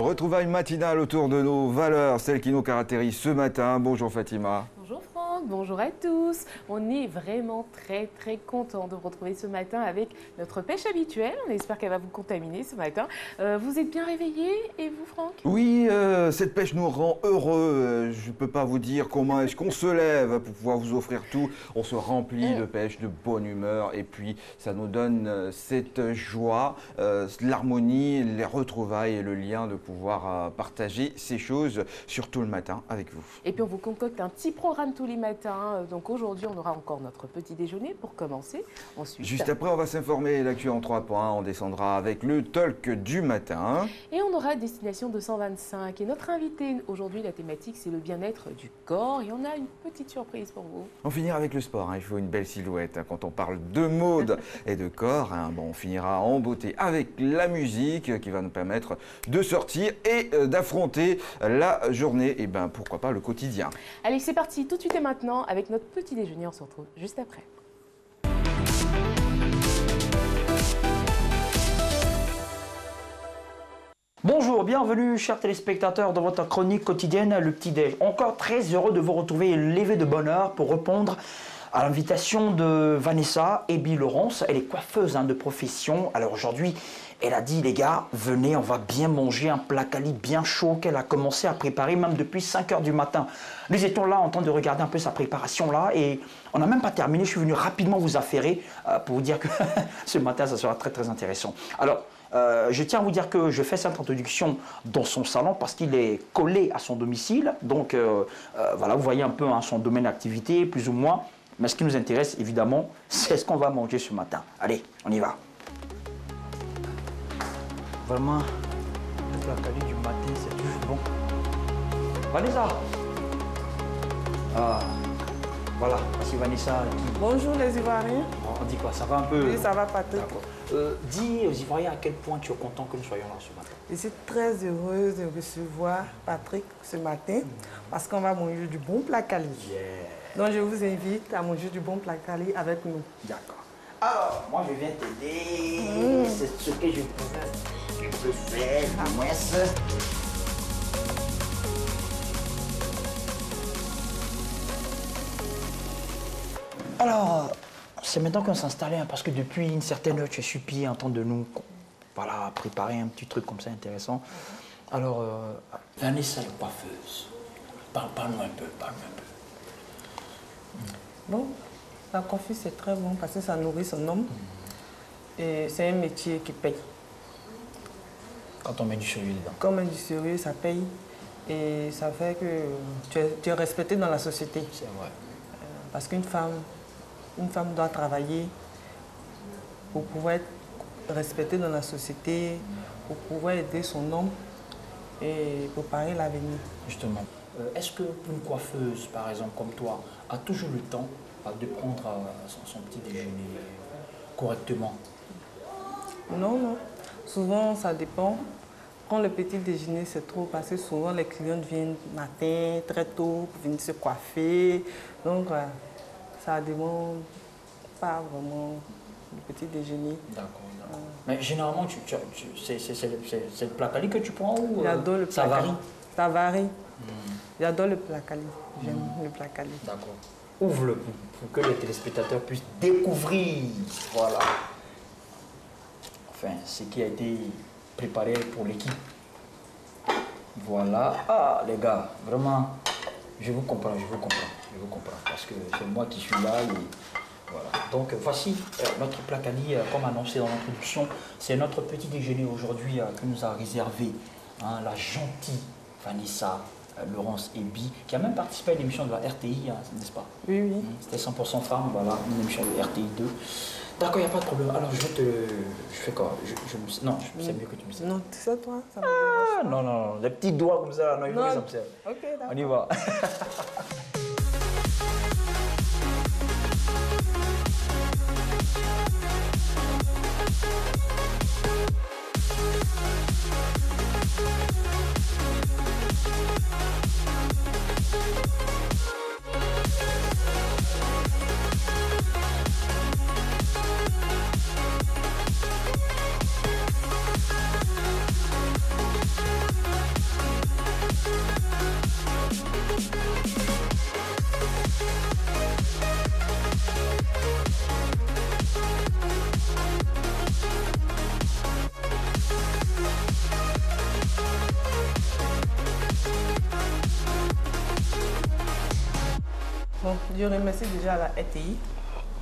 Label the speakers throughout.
Speaker 1: Retrouvailles matinales autour de nos valeurs, celles qui nous caractérisent ce matin. Bonjour Fatima.
Speaker 2: Bonjour Franck, bonjour à tous. On est vraiment très content de vous retrouver ce matin avec notre pêche habituelle. On espère qu'elle va vous contaminer ce matin. Vous êtes bien réveillés et vous Franck?
Speaker 1: Oui, cette pêche nous rend heureux. Je ne peux pas vous dire comment est-ce qu'on se lève pour pouvoir vous offrir tout. On se remplit de pêche, de bonne humeur et puis ça nous donne cette joie, l'harmonie, les retrouvailles et le lien de pouvoir partager ces choses, surtout le matin avec vous.
Speaker 2: Et puis on vous concocte un petit programme tous les matins. Donc aujourd'hui on aura encore notre petit déjeuner pour commencer. Ensuite,
Speaker 1: juste après on va s'informer, l'actu en 3 points. On descendra avec le talk du matin.
Speaker 2: Et on aura Destination 225. Et notre invité aujourd'hui, la thématique c'est le bien-être du corps. Et on a une petite surprise pour vous.
Speaker 1: On finira avec le sport, il faut une belle silhouette. Quand on parle de mode et de corps, on finira en beauté avec la musique qui va nous permettre de sortir et d'affronter la journée et pourquoi pas le quotidien.
Speaker 2: Allez, c'est parti tout de suite et maintenant avec notre petit déjeuner. On se retrouve juste après.
Speaker 3: Bonjour, bienvenue chers téléspectateurs dans votre chronique quotidienne Le Petit Déj. Encore très heureux de vous retrouver levé de bonne heure pour répondre à l'invitation de Vanessa Ebi-Laurence. Elle est coiffeuse de profession. Alors aujourd'hui, elle a dit les gars, venez, on va bien manger un plat quali bien chaud qu'elle a commencé à préparer même depuis 5 h du matin. Nous étions là en train de regarder un peu sa préparation là et on n'a même pas terminé. Je suis venu rapidement vous affairer pour vous dire que ce matin ça sera très intéressant. Alors, je tiens à vous dire que je fais cette introduction dans son salon parce qu'il est collé à son domicile. Donc voilà, vous voyez un peu son domaine d'activité, plus ou moins. Mais ce qui nous intéresse, évidemment, c'est ce qu'on va manger ce matin. Allez, on y va. Vraiment, le plat quali du matin, c'est toujours bon. Vanessa. Ah, voilà, voici Vanessa.
Speaker 4: Bonjour les Ivoiriens.
Speaker 3: On dit quoi? Ça va un peu?
Speaker 4: Oui, ça va Patrick.
Speaker 3: Dis aux Ivoiriens à quel point tu es content que nous soyons là ce matin.
Speaker 4: Je suis très heureuse de recevoir Patrick ce matin parce qu'on va manger du bon plat quali.
Speaker 3: Yeah.
Speaker 4: Donc je vous invite à manger du bon plat quali avec nous.
Speaker 3: D'accord. Alors, moi je viens t'aider. C'est ce que je peux faire. Moi, alors, c'est maintenant qu'on s'installe parce que depuis une certaine heure, tu es supplié en train de nous préparer un petit truc comme ça intéressant. Alors, Vanessa est coiffeuse. Parle-nous un peu,
Speaker 4: Bon, la coiffure c'est très bon parce que ça nourrit son homme. Et c'est un métier qui paye.
Speaker 3: Quand on met du sérieux dedans.
Speaker 4: Quand on met du sérieux, ça paye. Et ça fait que tu es respecté dans la société.
Speaker 3: C'est vrai.
Speaker 4: Parce qu'une femme doit travailler pour pouvoir être respectée dans la société, pour pouvoir aider son homme et préparer l'avenir.
Speaker 3: Justement, est-ce qu'une coiffeuse, par exemple, comme toi, a toujours le temps de prendre son petit déjeuner correctement?
Speaker 4: Non. Souvent, ça dépend. Prendre le petit déjeuner, c'est trop parce que souvent, les clients viennent matin, très tôt, pour venir se coiffer. Donc, ça ne demande pas vraiment le petit déjeuner.
Speaker 3: D'accord. Mais généralement, c'est le plat quali que tu prends ou
Speaker 4: J'adore le plat
Speaker 3: ça varie?
Speaker 4: Ça varie. J'adore le plat quali. J'aime le plat quali.
Speaker 3: D'accord. Ouvre-le pour que les téléspectateurs puissent découvrir. Voilà. Enfin, ce qui a été préparé pour l'équipe. Voilà. Ah, les gars, vraiment, je vous comprends. Parce que c'est moi qui suis là. Et voilà. Donc, voici notre plat quali, comme annoncé dans l'introduction. C'est notre petit déjeuner aujourd'hui que nous a réservé la gentille Vanessa Laurence Ebi, qui a même participé à l'émission de la RTI, n'est-ce pas?
Speaker 4: Oui.
Speaker 3: C'était 100% femmes, voilà, une émission de RTI 2. D'accord, il n'y a pas de problème. Alors, je fais quoi? Non, c'est mieux que tu me sais.
Speaker 4: Non, c'est toi, ça me
Speaker 3: dérange pas. Non, les petits doigts comme ça, non, il faut que ça me serve.
Speaker 4: Ok, d'accord.
Speaker 3: On y va.
Speaker 4: Bon, je remercie déjà la RTI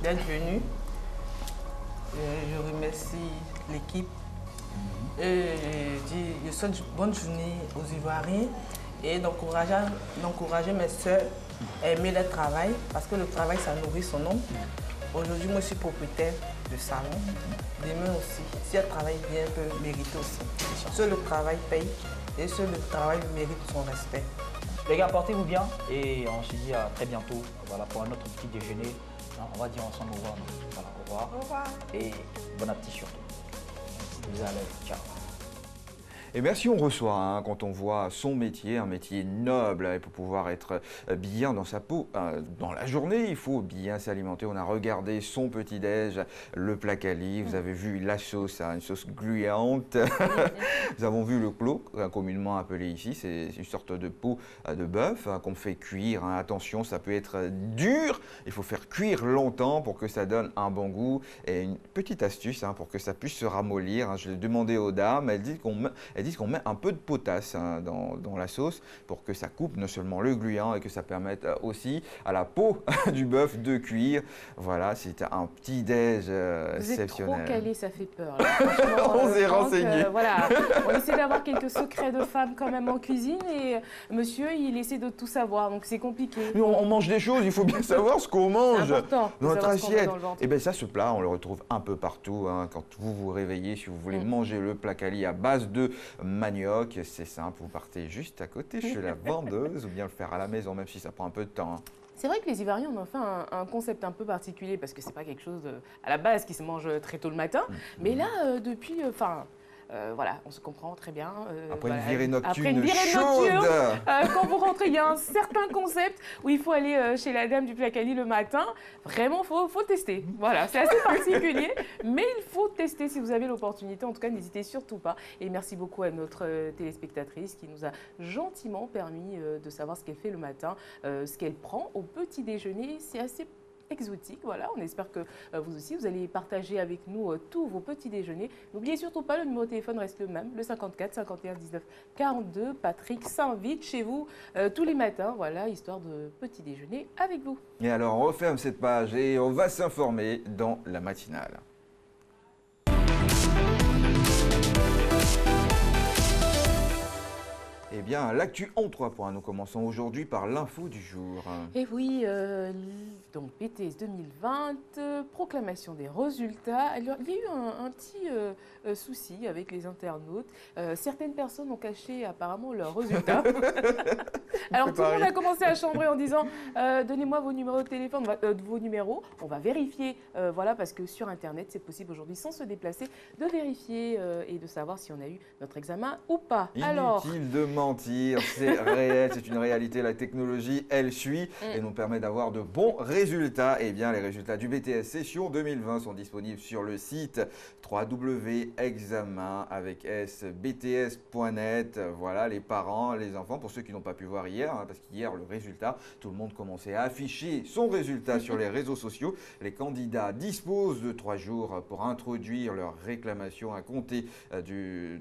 Speaker 4: d'être venue. Je remercie l'équipe. Et je souhaite une bonne journée aux Ivoiriens et d'encourager mes soeurs à aimer leur travail parce que le travail, ça nourrit son homme. Aujourd'hui, moi, je suis propriétaire de salon. Demain aussi, si elle travaille bien, elle peut mériter aussi. Seul le travail paye et seul le travail mérite son respect.
Speaker 3: Les gars, portez-vous bien et on se dit à très bientôt voilà, pour un autre petit déjeuner. On va dire ensemble au revoir. Voilà, au revoir.
Speaker 4: Au revoir.
Speaker 3: Et bon appétit surtout. Vous allez, ciao.
Speaker 1: Et merci, on reçoit hein, quand on voit son métier, un métier noble, et pour pouvoir être bien dans sa peau. Dans la journée, il faut bien s'alimenter. On a regardé son petit-déj, le plat Cali, vous avez vu la sauce, hein, une sauce gluante. Nous avons vu le clos, communément appelé ici, c'est une sorte de peau de bœuf hein, qu'on fait cuire. Hein. Attention, ça peut être dur, il faut faire cuire longtemps pour que ça donne un bon goût. Et une petite astuce hein, pour que ça puisse se ramollir. Hein. Je l'ai demandé aux dames, elles disent qu'on met un peu de potasse hein, dans la sauce pour que ça coupe non seulement le gluant et que ça permette aussi à la peau du bœuf de cuire. Voilà, c'est un petit déj exceptionnel.
Speaker 2: Vous êtes trop calé, ça fait peur. Là.
Speaker 1: On s'est renseigné.
Speaker 2: Voilà, on essaie d'avoir quelques secrets de femmes quand même en cuisine et monsieur, il essaie de tout savoir, donc c'est compliqué.
Speaker 1: Nous, on mange des choses, il faut bien savoir ce qu'on mange
Speaker 2: dans
Speaker 1: notre assiette. Et bien ça, ce plat, on le retrouve un peu partout. Hein, quand vous vous réveillez, si vous voulez manger le plat Cali à base de manioc, c'est simple, vous partez juste à côté chez la vendeuse ou bien le faire à la maison, même si ça prend un peu de temps. Hein.
Speaker 2: C'est vrai que les Ivoiriens ont fait un concept un peu particulier parce que c'est pas quelque chose à la base qui se mange très tôt le matin, mais là, depuis, voilà, on se comprend très bien.
Speaker 1: Après
Speaker 2: voilà,
Speaker 1: une virée nocturne
Speaker 2: après une virée
Speaker 1: chaude.
Speaker 2: nocturne, quand vous rentrez, il y a un certain concept où il faut aller chez la dame du plat Cali le matin. Vraiment, faut tester. Voilà, c'est assez particulier, mais il faut tester si vous avez l'opportunité. En tout cas, n'hésitez surtout pas. Et merci beaucoup à notre téléspectatrice qui nous a gentiment permis de savoir ce qu'elle fait le matin, ce qu'elle prend au petit déjeuner. C'est assez exotique, voilà, on espère que vous aussi, vous allez partager avec nous tous vos petits déjeuners. N'oubliez surtout pas, le numéro de téléphone reste le même, le 54 51 19 42. Patrick s'invite chez vous tous les matins, voilà, histoire de petit déjeuner avec vous.
Speaker 1: Et alors, on referme cette page et on va s'informer dans la matinale. Eh bien, l'actu en 3 points. Nous commençons aujourd'hui par l'info du jour.
Speaker 2: Et oui, donc BTS 2020, proclamation des résultats. Alors, il y a eu un petit souci avec les internautes. Certaines personnes ont caché apparemment leurs résultats. Alors tout le monde a commencé à chambrer en disant donnez-moi vos numéros de téléphone, vos numéros. On va vérifier, voilà, parce que sur Internet, c'est possible aujourd'hui, sans se déplacer, de vérifier et de savoir si on a eu notre examen ou pas.
Speaker 1: Inutile de mentir, c'est réel, c'est une réalité. La technologie, elle suit et nous permet d'avoir de bons résultats. Eh bien, les résultats du BTS Session 2020 sont disponibles sur le site www.examen avec sbts.net. Voilà, les parents, les enfants, pour ceux qui n'ont pas pu voir hier, hein, parce qu'hier, le résultat, tout le monde commençait à afficher son résultat sur les réseaux sociaux. Les candidats disposent de 3 jours pour introduire leur réclamation à compter du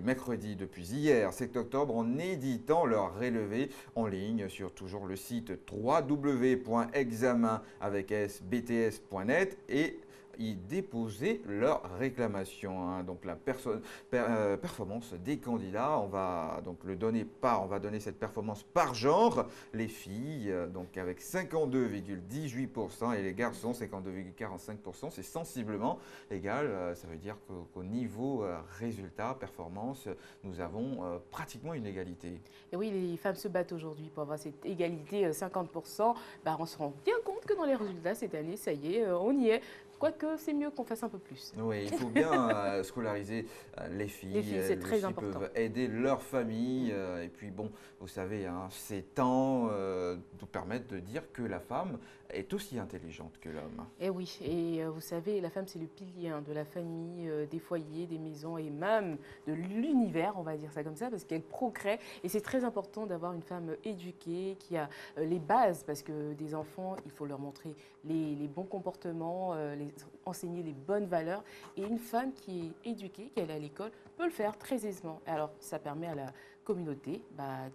Speaker 1: mercredi depuis hier, 7 octobre, en éditant leur relevé en ligne sur toujours le site www.examen avec sbts.net et y déposer leur réclamation. Hein. Donc la performance des candidats, on va donc on va donner cette performance par genre. Les filles, donc avec 52,18% et les garçons 52,45%, c'est sensiblement égal. Ça veut dire qu'au niveau résultat, performance, nous avons pratiquement une égalité.
Speaker 2: Et oui, les femmes se battent aujourd'hui pour avoir cette égalité 50%. Bah, on se rend bien compte que dans les résultats cette année, ça y est, on y est. Quoique, c'est mieux qu'on fasse un peu plus.
Speaker 1: Oui, il faut bien scolariser les filles.
Speaker 2: Les filles, c'est très important.
Speaker 1: Peuvent aider leur famille. Et puis, bon, vous savez, hein, ces temps nous permettent de dire que la femme est aussi intelligente que l'homme.
Speaker 2: Et oui, et vous savez, la femme, c'est le pilier de la famille, des foyers, des maisons et même de l'univers, on va dire ça comme ça, parce qu'elle procrée. Et c'est très important d'avoir une femme éduquée, qui a les bases, parce que des enfants, il faut leur montrer les bons comportements, enseigner les bonnes valeurs. Et une femme qui est éduquée, qui est allée à l'école, peut le faire très aisément. Alors, ça permet à la communauté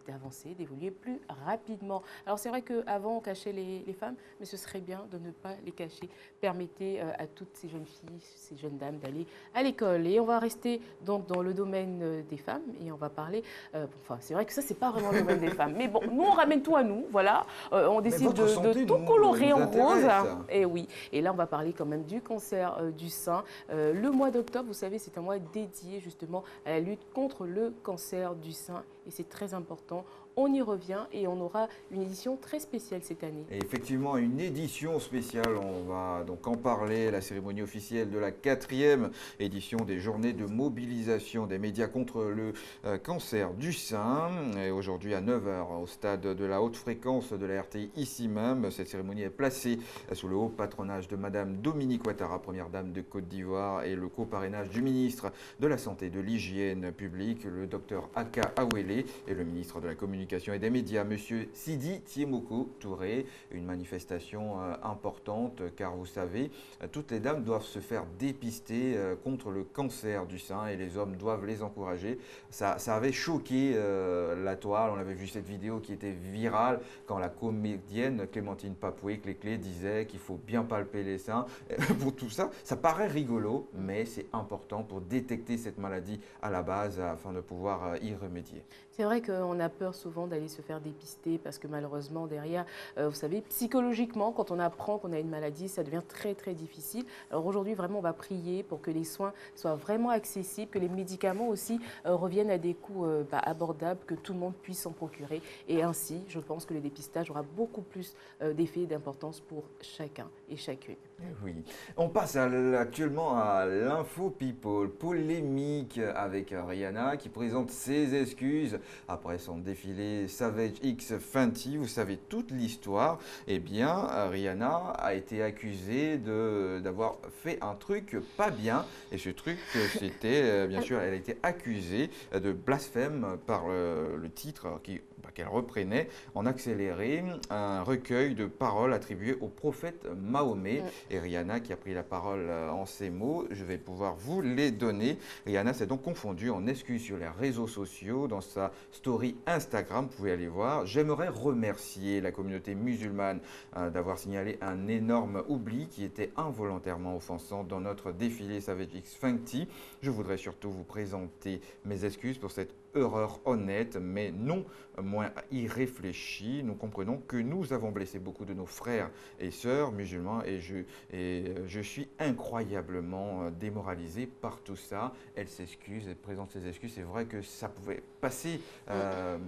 Speaker 2: d'avancer, d'évoluer plus rapidement. Alors c'est vrai qu'avant on cachait les femmes, mais ce serait bien de ne pas les cacher. Permettez à toutes ces jeunes filles, ces jeunes dames d'aller à l'école. Et on va rester donc dans le domaine des femmes et on va parler, enfin c'est vrai que ça c'est pas vraiment le domaine des femmes, mais bon, nous on ramène tout à nous, voilà, on décide de tout colorer en rose. Et oui, et là on va parler quand même du cancer du sein. Le mois d'octobre, vous savez, c'est un mois dédié justement à la lutte contre le cancer du sein. Et c'est très important. On y revient et on aura une édition très spéciale cette année.
Speaker 1: Et effectivement, une édition spéciale, on va donc en parler, la cérémonie officielle de la 4e édition des journées de mobilisation des médias contre le cancer du sein. Et aujourd'hui à 9 h au stade de la haute fréquence de la RTI ici même. Cette cérémonie est placée sous le haut patronage de Madame Dominique Ouattara, première dame de Côte d'Ivoire, et le coparrainage du ministre de la Santé et de l'Hygiène publique, le docteur Aka Awele, et le ministre de la Communication et des médias, M. Sidi Tiemoko Touré. Une manifestation importante car vous savez, toutes les dames doivent se faire dépister contre le cancer du sein et les hommes doivent les encourager. Ça avait choqué la toile. On avait vu cette vidéo qui était virale quand la comédienne Clémentine Papoué-Cléclé disait qu'il faut bien palper les seins. Pour tout ça, ça paraît rigolo, mais c'est important pour détecter cette maladie à la base afin de pouvoir y remédier.
Speaker 2: C'est vrai qu'on a peur souvent d'aller se faire dépister parce que malheureusement derrière, vous savez, psychologiquement, quand on apprend qu'on a une maladie, ça devient très très difficile. Alors aujourd'hui, vraiment, on va prier pour que les soins soient vraiment accessibles, que les médicaments aussi reviennent à des coûts abordables, que tout le monde puisse s'en procurer. Et ainsi, je pense que le dépistage aura beaucoup plus d'effet et d'importance pour chacun et chacune.
Speaker 1: Oui, on passe actuellement à l'info people, polémique avec Rihanna qui présente ses excuses après son défilé Savage X Fenty. Vous savez toute l'histoire. Eh bien, Rihanna a été accusée d'avoir fait un truc pas bien. Et ce truc, c'était, bien sûr, elle a été accusée de blasphème par le titre qu'elle reprenait en accéléré, un recueil de paroles attribuées au prophète Mahomet. Et Rihanna qui a pris la parole en ces mots, je vais pouvoir vous les donner. Rihanna s'est donc confondue en excuses sur les réseaux sociaux, dans sa story Instagram, vous pouvez aller voir. J'aimerais remercier la communauté musulmane d'avoir signalé un énorme oubli qui était involontairement offensant dans notre défilé Savage X Fenty. Je voudrais surtout vous présenter mes excuses pour cette erreur honnête, mais non moins irréfléchie. Nous comprenons que nous avons blessé beaucoup de nos frères et sœurs musulmans et je suis incroyablement démoralisé par tout ça. Elle s'excuse, elle présente ses excuses. C'est vrai que ça pouvait passer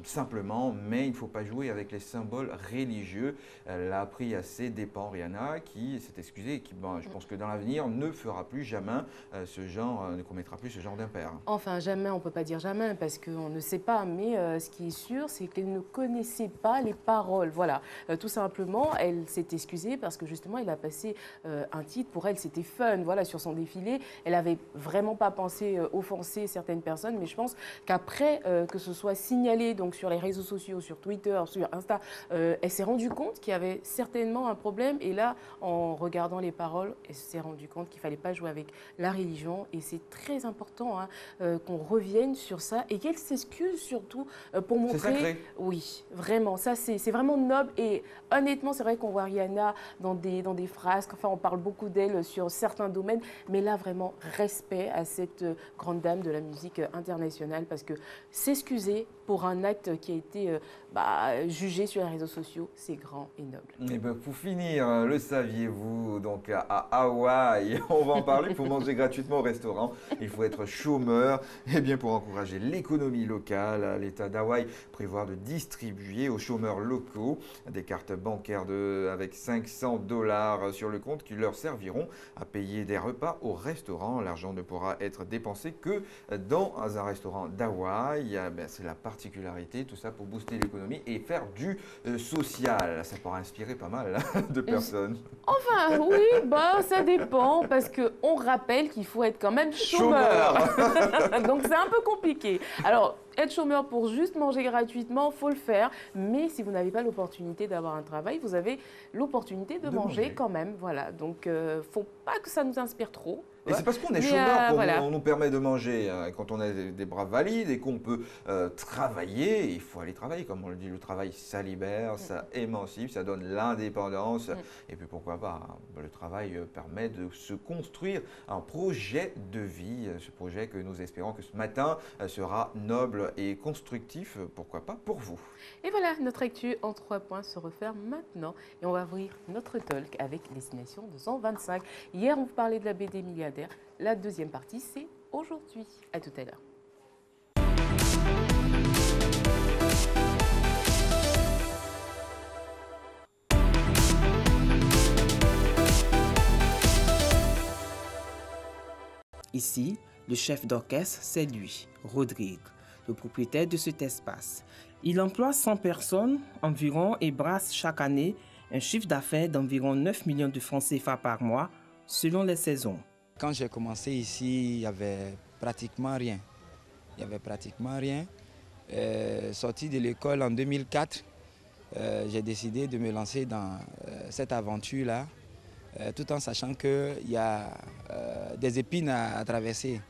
Speaker 1: simplement, mais il ne faut pas jouer avec les symboles religieux. Elle a appris à ses dépens, Rihanna, qui s'est excusée et qui, je pense que dans l'avenir, ne fera plus jamais ne commettra plus ce genre d'impair.
Speaker 2: Enfin, jamais, on ne peut pas dire jamais, parce qu'on ne sait pas, mais ce qui est sûr, c'est qu'elle ne connaissait pas les paroles. Voilà, tout simplement, elle s'est excusée parce que justement, elle a passé un titre, pour elle, c'était fun, voilà, sur son défilé. Elle n'avait vraiment pas pensé offenser certaines personnes, mais je pense qu'après que ce soit signalé donc, sur les réseaux sociaux, sur Twitter, sur Insta, elle s'est rendue compte qu'il y avait certainement un problème. Et là, en regardant les paroles, elle s'est rendue compte qu'il ne fallait pas jouer avec la religion. Et c'est très important qu'on revienne sur ça et qu'elle s'excuse surtout pour montrer...
Speaker 1: C'est sacré.
Speaker 2: Oui, vraiment. Ça, c'est vraiment noble. Et honnêtement, c'est vrai qu'on voit Rihanna dans des frasques. Enfin, on parle beaucoup d'elle sur certains domaines. Mais là, vraiment, respect à cette grande dame de la musique internationale parce que s'excuser pour un acte qui a été jugé sur les réseaux sociaux, c'est grand et noble.
Speaker 1: Et pour finir, le saviez-vous, donc à Hawaï, on va en parler, pour manger gratuitement au restaurant, il faut être chômeur. Et bien pour encourager l'économie locale, l'État d'Hawaï prévoit de distribuer aux chômeurs locaux des cartes bancaires avec $500 sur le compte qui leur serviront à payer des repas au restaurant. L'argent ne pourra être dépensé que dans un restaurant d'Hawaï. C'est la particularité, tout ça pour booster l'économie et faire du social. Ça pourra inspirer pas mal de personnes.
Speaker 2: Enfin, oui, ça dépend parce qu'on rappelle qu'il faut être quand même chômeur. Donc c'est un peu compliqué. Alors, être chômeur pour juste manger gratuitement, il faut le faire. Mais si vous n'avez pas l'opportunité d'avoir un travail, vous avez l'opportunité de manger quand même. Voilà. Donc, il ne faut pas que ça nous inspire trop.
Speaker 1: Et c'est parce qu'on est
Speaker 2: Mais,
Speaker 1: chômeur qu'on
Speaker 2: voilà.
Speaker 1: on nous permet de manger. Hein. Quand on a des bras valides et qu'on peut travailler, il faut aller travailler. Comme on le dit, le travail, ça libère, ça émancipe, ça donne l'indépendance. Et puis pourquoi pas, hein, le travail permet de se construire un projet de vie. Ce projet que nous espérons que ce matin sera noble et constructif. Pourquoi pas pour vous.
Speaker 2: Et voilà, notre actu en 3 points se referme maintenant. Et on va ouvrir notre talk avec Destination 225. Hier, on vous parlait de la baie des milliardaires. La deuxième partie, c'est aujourd'hui. À tout à l'heure.
Speaker 5: Ici, le chef d'orchestre, c'est lui, Rodrigue, le propriétaire de cet espace. Il emploie 100 personnes environ et brasse chaque année un chiffre d'affaires d'environ 9 millions de francs CFA par mois, selon les saisons.
Speaker 6: Quand j'ai commencé ici, il n'y avait pratiquement rien. Sorti de l'école en 2004, j'ai décidé de me lancer dans cette aventure-là, tout en sachant qu'il y a des épines à traverser.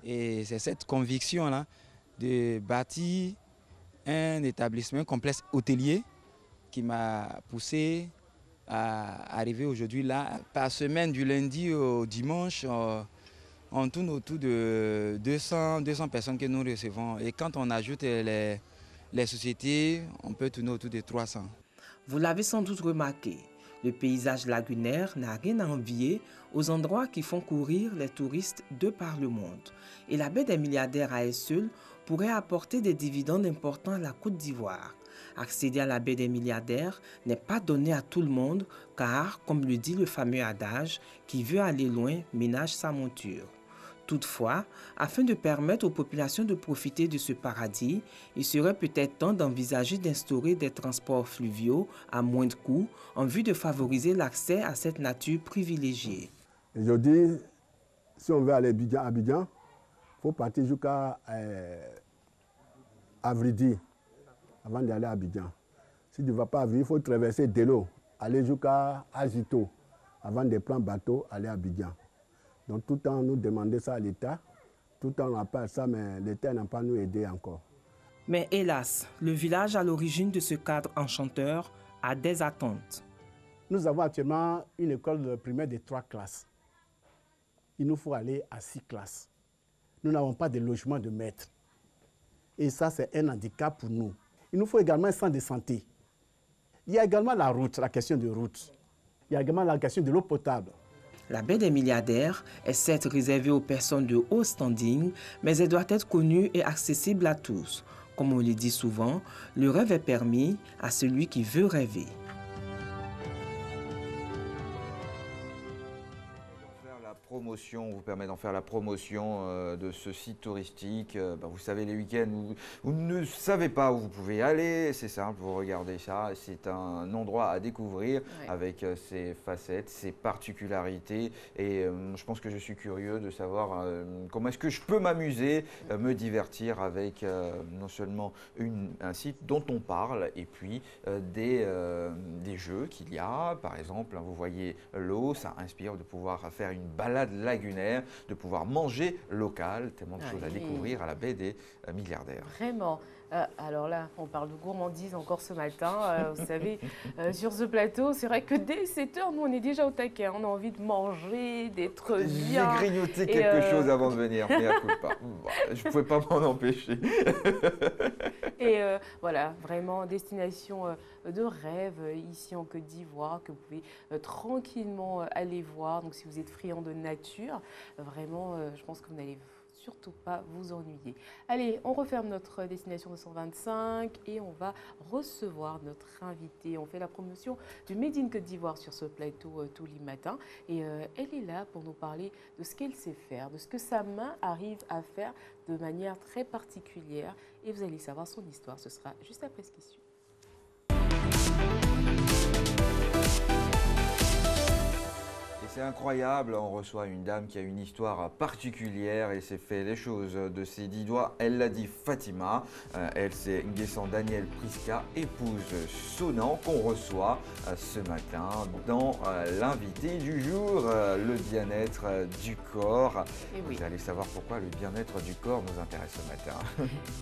Speaker 6: Et c'est cette conviction-là de bâtir un établissement, un complexe hôtelier qui m'a poussé à arriver aujourd'hui là. Par semaine, du lundi au dimanche, on tourne autour de 200 personnes que nous recevons. Et quand on ajoute les sociétés, on peut tourner autour de 300.
Speaker 5: Vous l'avez sans doute remarqué, le paysage lagunaire n'a rien à envier aux endroits qui font courir les touristes de par le monde. Et la baie des milliardaires à elle seule pourrait apporter des dividendes importants à la Côte d'Ivoire. Accéder à la baie des milliardaires n'est pas donné à tout le monde car, comme le dit le fameux adage, qui veut aller loin ménage sa monture. Toutefois, afin de permettre aux populations de profiter de ce paradis, il serait peut-être temps d'envisager d'instaurer des transports fluviaux à moindre coût en vue de favoriser l'accès à cette nature privilégiée.
Speaker 7: Aujourd'hui, si on veut aller à Abidjan, il faut partir jusqu'à Avridi avant d'aller à Abidjan. Si tu ne vas pas à Avridi, il faut traverser Delo, aller jusqu'à Agito avant de prendre bateau, aller à Abidjan. Donc tout le temps, nous demandons ça à l'État. Tout le temps, on appelle ça, mais l'État n'a pas nous aidé encore.
Speaker 5: Mais hélas, le village à l'origine de ce cadre enchanteur a des attentes.
Speaker 8: Nous avons actuellement une école primaire de 3 classes. Il nous faut aller à 6 classes. Nous n'avons pas de logement de maître. Et ça, c'est un handicap pour nous. Il nous faut également un centre de santé. Il y a également la route, la question de route. Il y a également la question de l'eau potable.
Speaker 5: La baie des milliardaires est certes réservée aux personnes de haut standing, mais elle doit être connue et accessible à tous. Comme on le dit souvent, le rêve est permis à celui qui veut rêver.
Speaker 1: On vous permet d'en faire la promotion de ce site touristique. Vous savez, les week-ends, vous ne savez pas où vous pouvez aller. C'est simple, vous regardez ça. C'est un endroit à découvrir avec ses facettes, ses particularités. Et je pense que je suis curieux de savoir comment est-ce que je peux m'amuser, me divertir avec non seulement un site dont on parle et puis des jeux qu'il y a. Par exemple, vous voyez l'eau, ça inspire de pouvoir faire une balade lagunaire, de pouvoir manger local, tellement de choses à découvrir à la baie des milliardaires.
Speaker 2: Vraiment. Alors là, on parle de gourmandise encore ce matin. Vous savez, sur ce plateau, c'est vrai que dès 7 h, nous, on est déjà au taquet. On a envie de manger, d'être bien.
Speaker 1: J'ai grignoté quelque chose avant de venir, mais à coup pas. Je ne pouvais pas m'en empêcher.
Speaker 2: Et voilà, vraiment, destination de rêve ici en Côte d'Ivoire que vous pouvez tranquillement aller voir. Donc, si vous êtes friand de nature, vraiment, je pense que vous n'allez surtout pas vous ennuyer. Allez, on referme notre destination 225 et on va recevoir notre invité. On fait la promotion du Made in Côte d'Ivoire sur ce plateau tous les matins. Et elle est là pour nous parler de ce qu'elle sait faire, de ce que sa main arrive à faire de manière très particulière. Et vous allez savoir son histoire. Ce sera juste après ce qui suit.
Speaker 1: c'est incroyable, on reçoit une dame qui a une histoire particulière et s'est fait les choses de ses 10 doigts. Elle l'a dit, Fatima. Elle, c'est Nguessan Daniel Priska, épouse Sonan, qu'on reçoit ce matin dans l'invité du jour, le bien-être du corps.
Speaker 2: Et oui.
Speaker 1: Vous allez savoir pourquoi le bien-être du corps nous intéresse ce matin.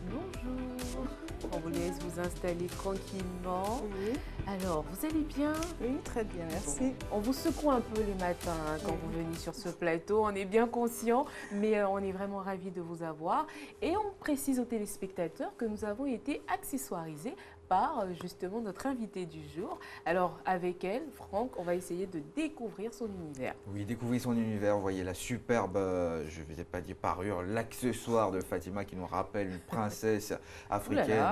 Speaker 2: Bonjour. On vous laisse vous installer tranquillement.
Speaker 9: Oui,
Speaker 2: Alors, vous allez bien?
Speaker 9: oui, très bien, merci.
Speaker 2: On vous secoue un peu les matins hein, quand vous venez sur ce plateau. On est bien conscient, mais on est vraiment ravis de vous avoir. Et on précise aux téléspectateurs que nous avons été accessoirisés par justement notre invitée du jour. Alors avec elle, Franck, on va essayer de découvrir son univers.
Speaker 1: Oui, découvrez son univers, vous voyez la superbe, je ne vais pas dire parure, l'accessoire de Fatima qui nous rappelle une princesse africaine.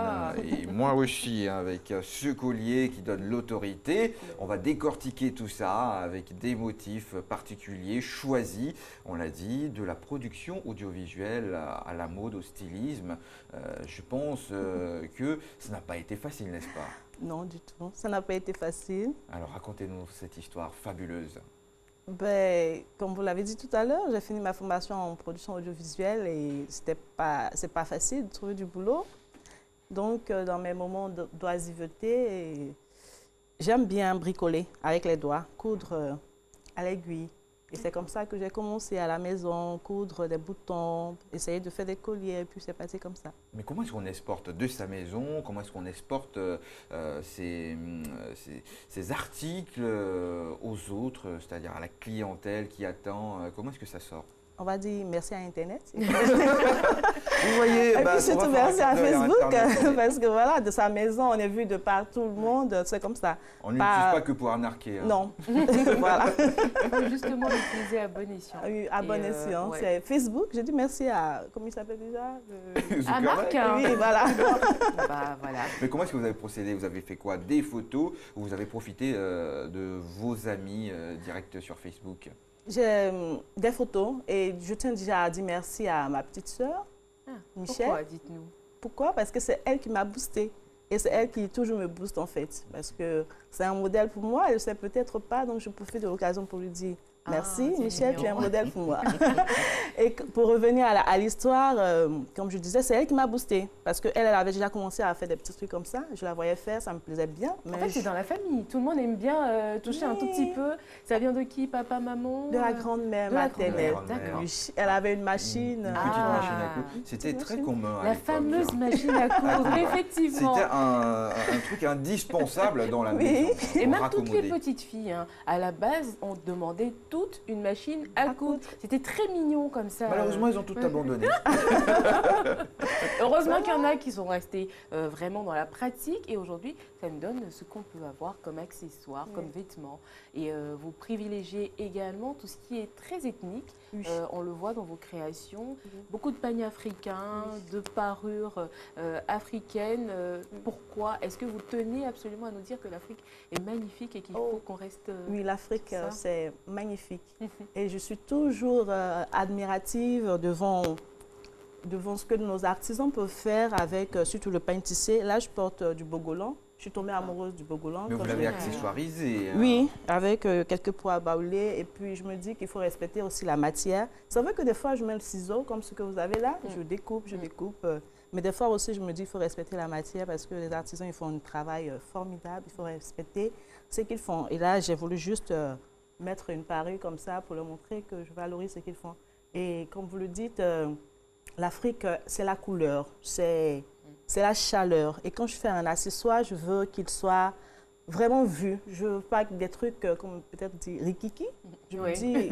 Speaker 1: Et moi aussi, hein, avec ce collier qui donne l'autorité. On va décortiquer tout ça avec des motifs particuliers, choisis, on l'a dit, de la production audiovisuelle à la mode, au stylisme. Je pense que ça n'a pas été facile, n'est-ce pas?
Speaker 9: Non, du tout. Ça n'a pas été facile.
Speaker 1: Alors racontez-nous cette histoire fabuleuse.
Speaker 9: Ben, comme vous l'avez dit tout à l'heure, j'ai fini ma formation en production audiovisuelle et c'est pas facile de trouver du boulot. Donc, dans mes moments d'oisiveté, j'aime bien bricoler avec les doigts, coudre à l'aiguille. Et c'est comme ça que j'ai commencé à la maison, coudre des boutons, essayer de faire des colliers, et puis c'est passé comme ça.
Speaker 1: Mais comment est-ce qu'on exporte de sa maison? Comment est-ce qu'on exporte ces articles aux autres, c'est-à-dire à la clientèle qui attend? Comment est-ce que ça sort?
Speaker 9: On va dire merci à Internet.
Speaker 1: Vous voyez,
Speaker 9: Et puis surtout merci à Facebook,
Speaker 1: Internet.
Speaker 9: parce que voilà, de sa maison, on est vu de par tout le monde, c'est comme ça.
Speaker 1: On n'utilise pas que pour arnaquer. Hein.
Speaker 9: Non, voilà.
Speaker 2: Il faut justement l'utiliser à bon escient.
Speaker 9: Oui, à bon escient.
Speaker 2: Ouais.
Speaker 9: C'est Facebook. J'ai dit merci à, comment il s'appelle déjà
Speaker 2: À Marc.
Speaker 9: Oui, voilà.
Speaker 2: Bah, voilà.
Speaker 1: Mais comment est-ce que vous avez procédé? Vous avez fait quoi? Des photos ou vous avez profité de vos amis directs sur Facebook?
Speaker 9: J'ai des photos et je tiens déjà à dire merci à ma petite sœur, Michel.
Speaker 2: Pourquoi, dites-nous?
Speaker 9: Pourquoi? Parce que c'est elle qui m'a boostée. Et c'est elle qui toujours me booste en fait. Parce que c'est un modèle pour moi, elle ne sait peut-être pas, donc je profite de l'occasion pour lui dire merci Michel, tu es un modèle pour moi. Et pour revenir à l'histoire, comme je disais, c'est elle qui m'a boostée. Parce qu'elle avait déjà commencé à faire des petits trucs comme ça. Je la voyais faire, ça me plaisait bien. Mais
Speaker 2: En fait, c'est dans la famille. Tout le monde aime bien toucher un tout petit peu. Ça vient de qui? Papa, maman?
Speaker 9: de la grand-mère
Speaker 2: de la
Speaker 9: maternelle.
Speaker 2: grand-mère, d'accord.
Speaker 9: Oui, elle avait une machine.
Speaker 1: Une petite
Speaker 2: Ah.
Speaker 1: machine à coudre. C'était très commun. à
Speaker 2: La
Speaker 1: l'époque,
Speaker 2: fameuse
Speaker 1: hein.
Speaker 2: machine à coudre, effectivement.
Speaker 1: C'était un truc indispensable dans la
Speaker 9: Oui.
Speaker 1: maison.
Speaker 2: Et
Speaker 1: pour
Speaker 2: même toutes les
Speaker 1: raccommoder.
Speaker 2: petites filles, hein, à la base, on demandait toute une machine à coudre. C'était très mignon comme ça.
Speaker 1: Malheureusement, ils ont tout abandonné.
Speaker 2: Heureusement qu'il y en a qui sont restés vraiment dans la pratique et aujourd'hui, ça nous donne ce qu'on peut avoir comme accessoires, comme vêtements. Et vous privilégiez également tout ce qui est très ethnique.
Speaker 9: Oui.
Speaker 2: On le voit dans vos créations. Beaucoup de paniers africains, de parures africaines. Pourquoi? Est-ce que vous tenez absolument à nous dire que l'Afrique est magnifique et qu'il faut qu'on reste...
Speaker 9: Oui, l'Afrique,
Speaker 2: ça.
Speaker 9: c'est magnifique. Et je suis toujours admirative devant ce que nos artisans peuvent faire avec surtout le pain tissé. Là, je porte du bogolan. Je suis tombée amoureuse du bogolan.
Speaker 1: Mais vous
Speaker 9: Comme
Speaker 1: l'avez
Speaker 9: je-
Speaker 1: accessoirisé. hein.
Speaker 9: Oui, avec quelques pois à baouler. Et puis, je me dis qu'il faut respecter aussi la matière. C'est vrai que des fois, je mets le ciseau, comme ce que vous avez là. Je découpe. Mais des fois aussi, je me dis qu'il faut respecter la matière parce que les artisans, ils font un travail formidable. Il faut respecter ce qu'ils font. Et là, j'ai voulu juste mettre une parure comme ça pour leur montrer que je valorise ce qu'ils font. Et comme vous le dites, l'Afrique, c'est la couleur, c'est la chaleur. Et quand je fais un accessoire, je veux qu'il soit vraiment vu. Je veux pas des trucs comme peut-être dire rikiki. Je me
Speaker 2: Oui.
Speaker 9: dis,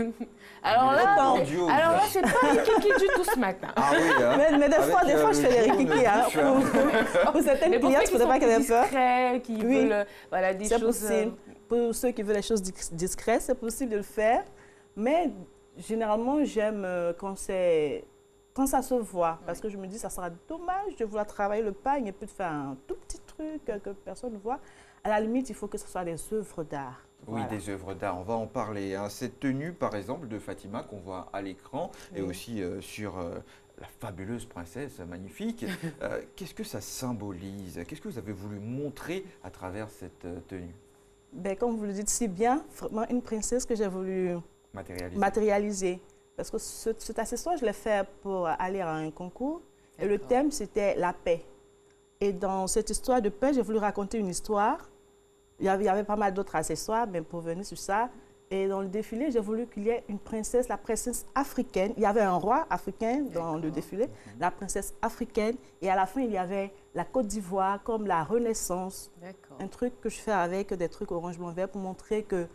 Speaker 2: Alors
Speaker 1: Mais
Speaker 2: là,
Speaker 1: le audio,
Speaker 2: c'est pas Rikiki du tout ce matin.
Speaker 1: Ah oui, hein.
Speaker 9: mais des fois,
Speaker 1: Avec,
Speaker 9: je fais des
Speaker 1: le jaune
Speaker 9: rikiki. Hein,
Speaker 1: du chat.
Speaker 9: pour certaines
Speaker 2: Mais pour
Speaker 9: clientes,
Speaker 2: ceux
Speaker 9: il ne
Speaker 2: qui
Speaker 9: faudrait pas
Speaker 2: sont
Speaker 9: qu'elles aient
Speaker 2: plus
Speaker 9: peur.
Speaker 2: discrets, qui
Speaker 9: Oui.
Speaker 2: veulent voilà, des
Speaker 9: C'est
Speaker 2: choses...
Speaker 9: possible. Pour ceux qui veulent les choses discrètes, c'est possible de le faire. Mais généralement, j'aime quand ça se voit. Parce que je me dis, ça sera dommage de vouloir travailler le pagne et puis de faire un tout petit truc que personne ne voit. À la limite, il faut que ce soit des œuvres d'art.
Speaker 1: Oui,
Speaker 9: Voilà.
Speaker 1: des œuvres d'art, on va en parler. hein. Cette tenue, par exemple, de Fatima qu'on voit à l'écran et aussi sur la fabuleuse princesse, magnifique. Qu'est-ce que ça symbolise? Qu'est-ce que vous avez voulu montrer à travers cette tenue?
Speaker 9: Ben, comme vous le dites si bien, vraiment une princesse que j'ai voulu matérialisé. Parce que cet accessoire, je l'ai fait pour aller à un concours. Et le thème, c'était la paix. Et dans cette histoire de paix, j'ai voulu raconter une histoire. Il y avait pas mal d'autres accessoires, mais pour venir sur ça. Et dans le défilé, j'ai voulu qu'il y ait une princesse, la princesse africaine. Il y avait un roi africain dans le défilé, la princesse africaine. Et à la fin, il y avait la Côte d'Ivoire comme la Renaissance. Un truc que je fais avec des trucs orange, blanc, vert pour montrer que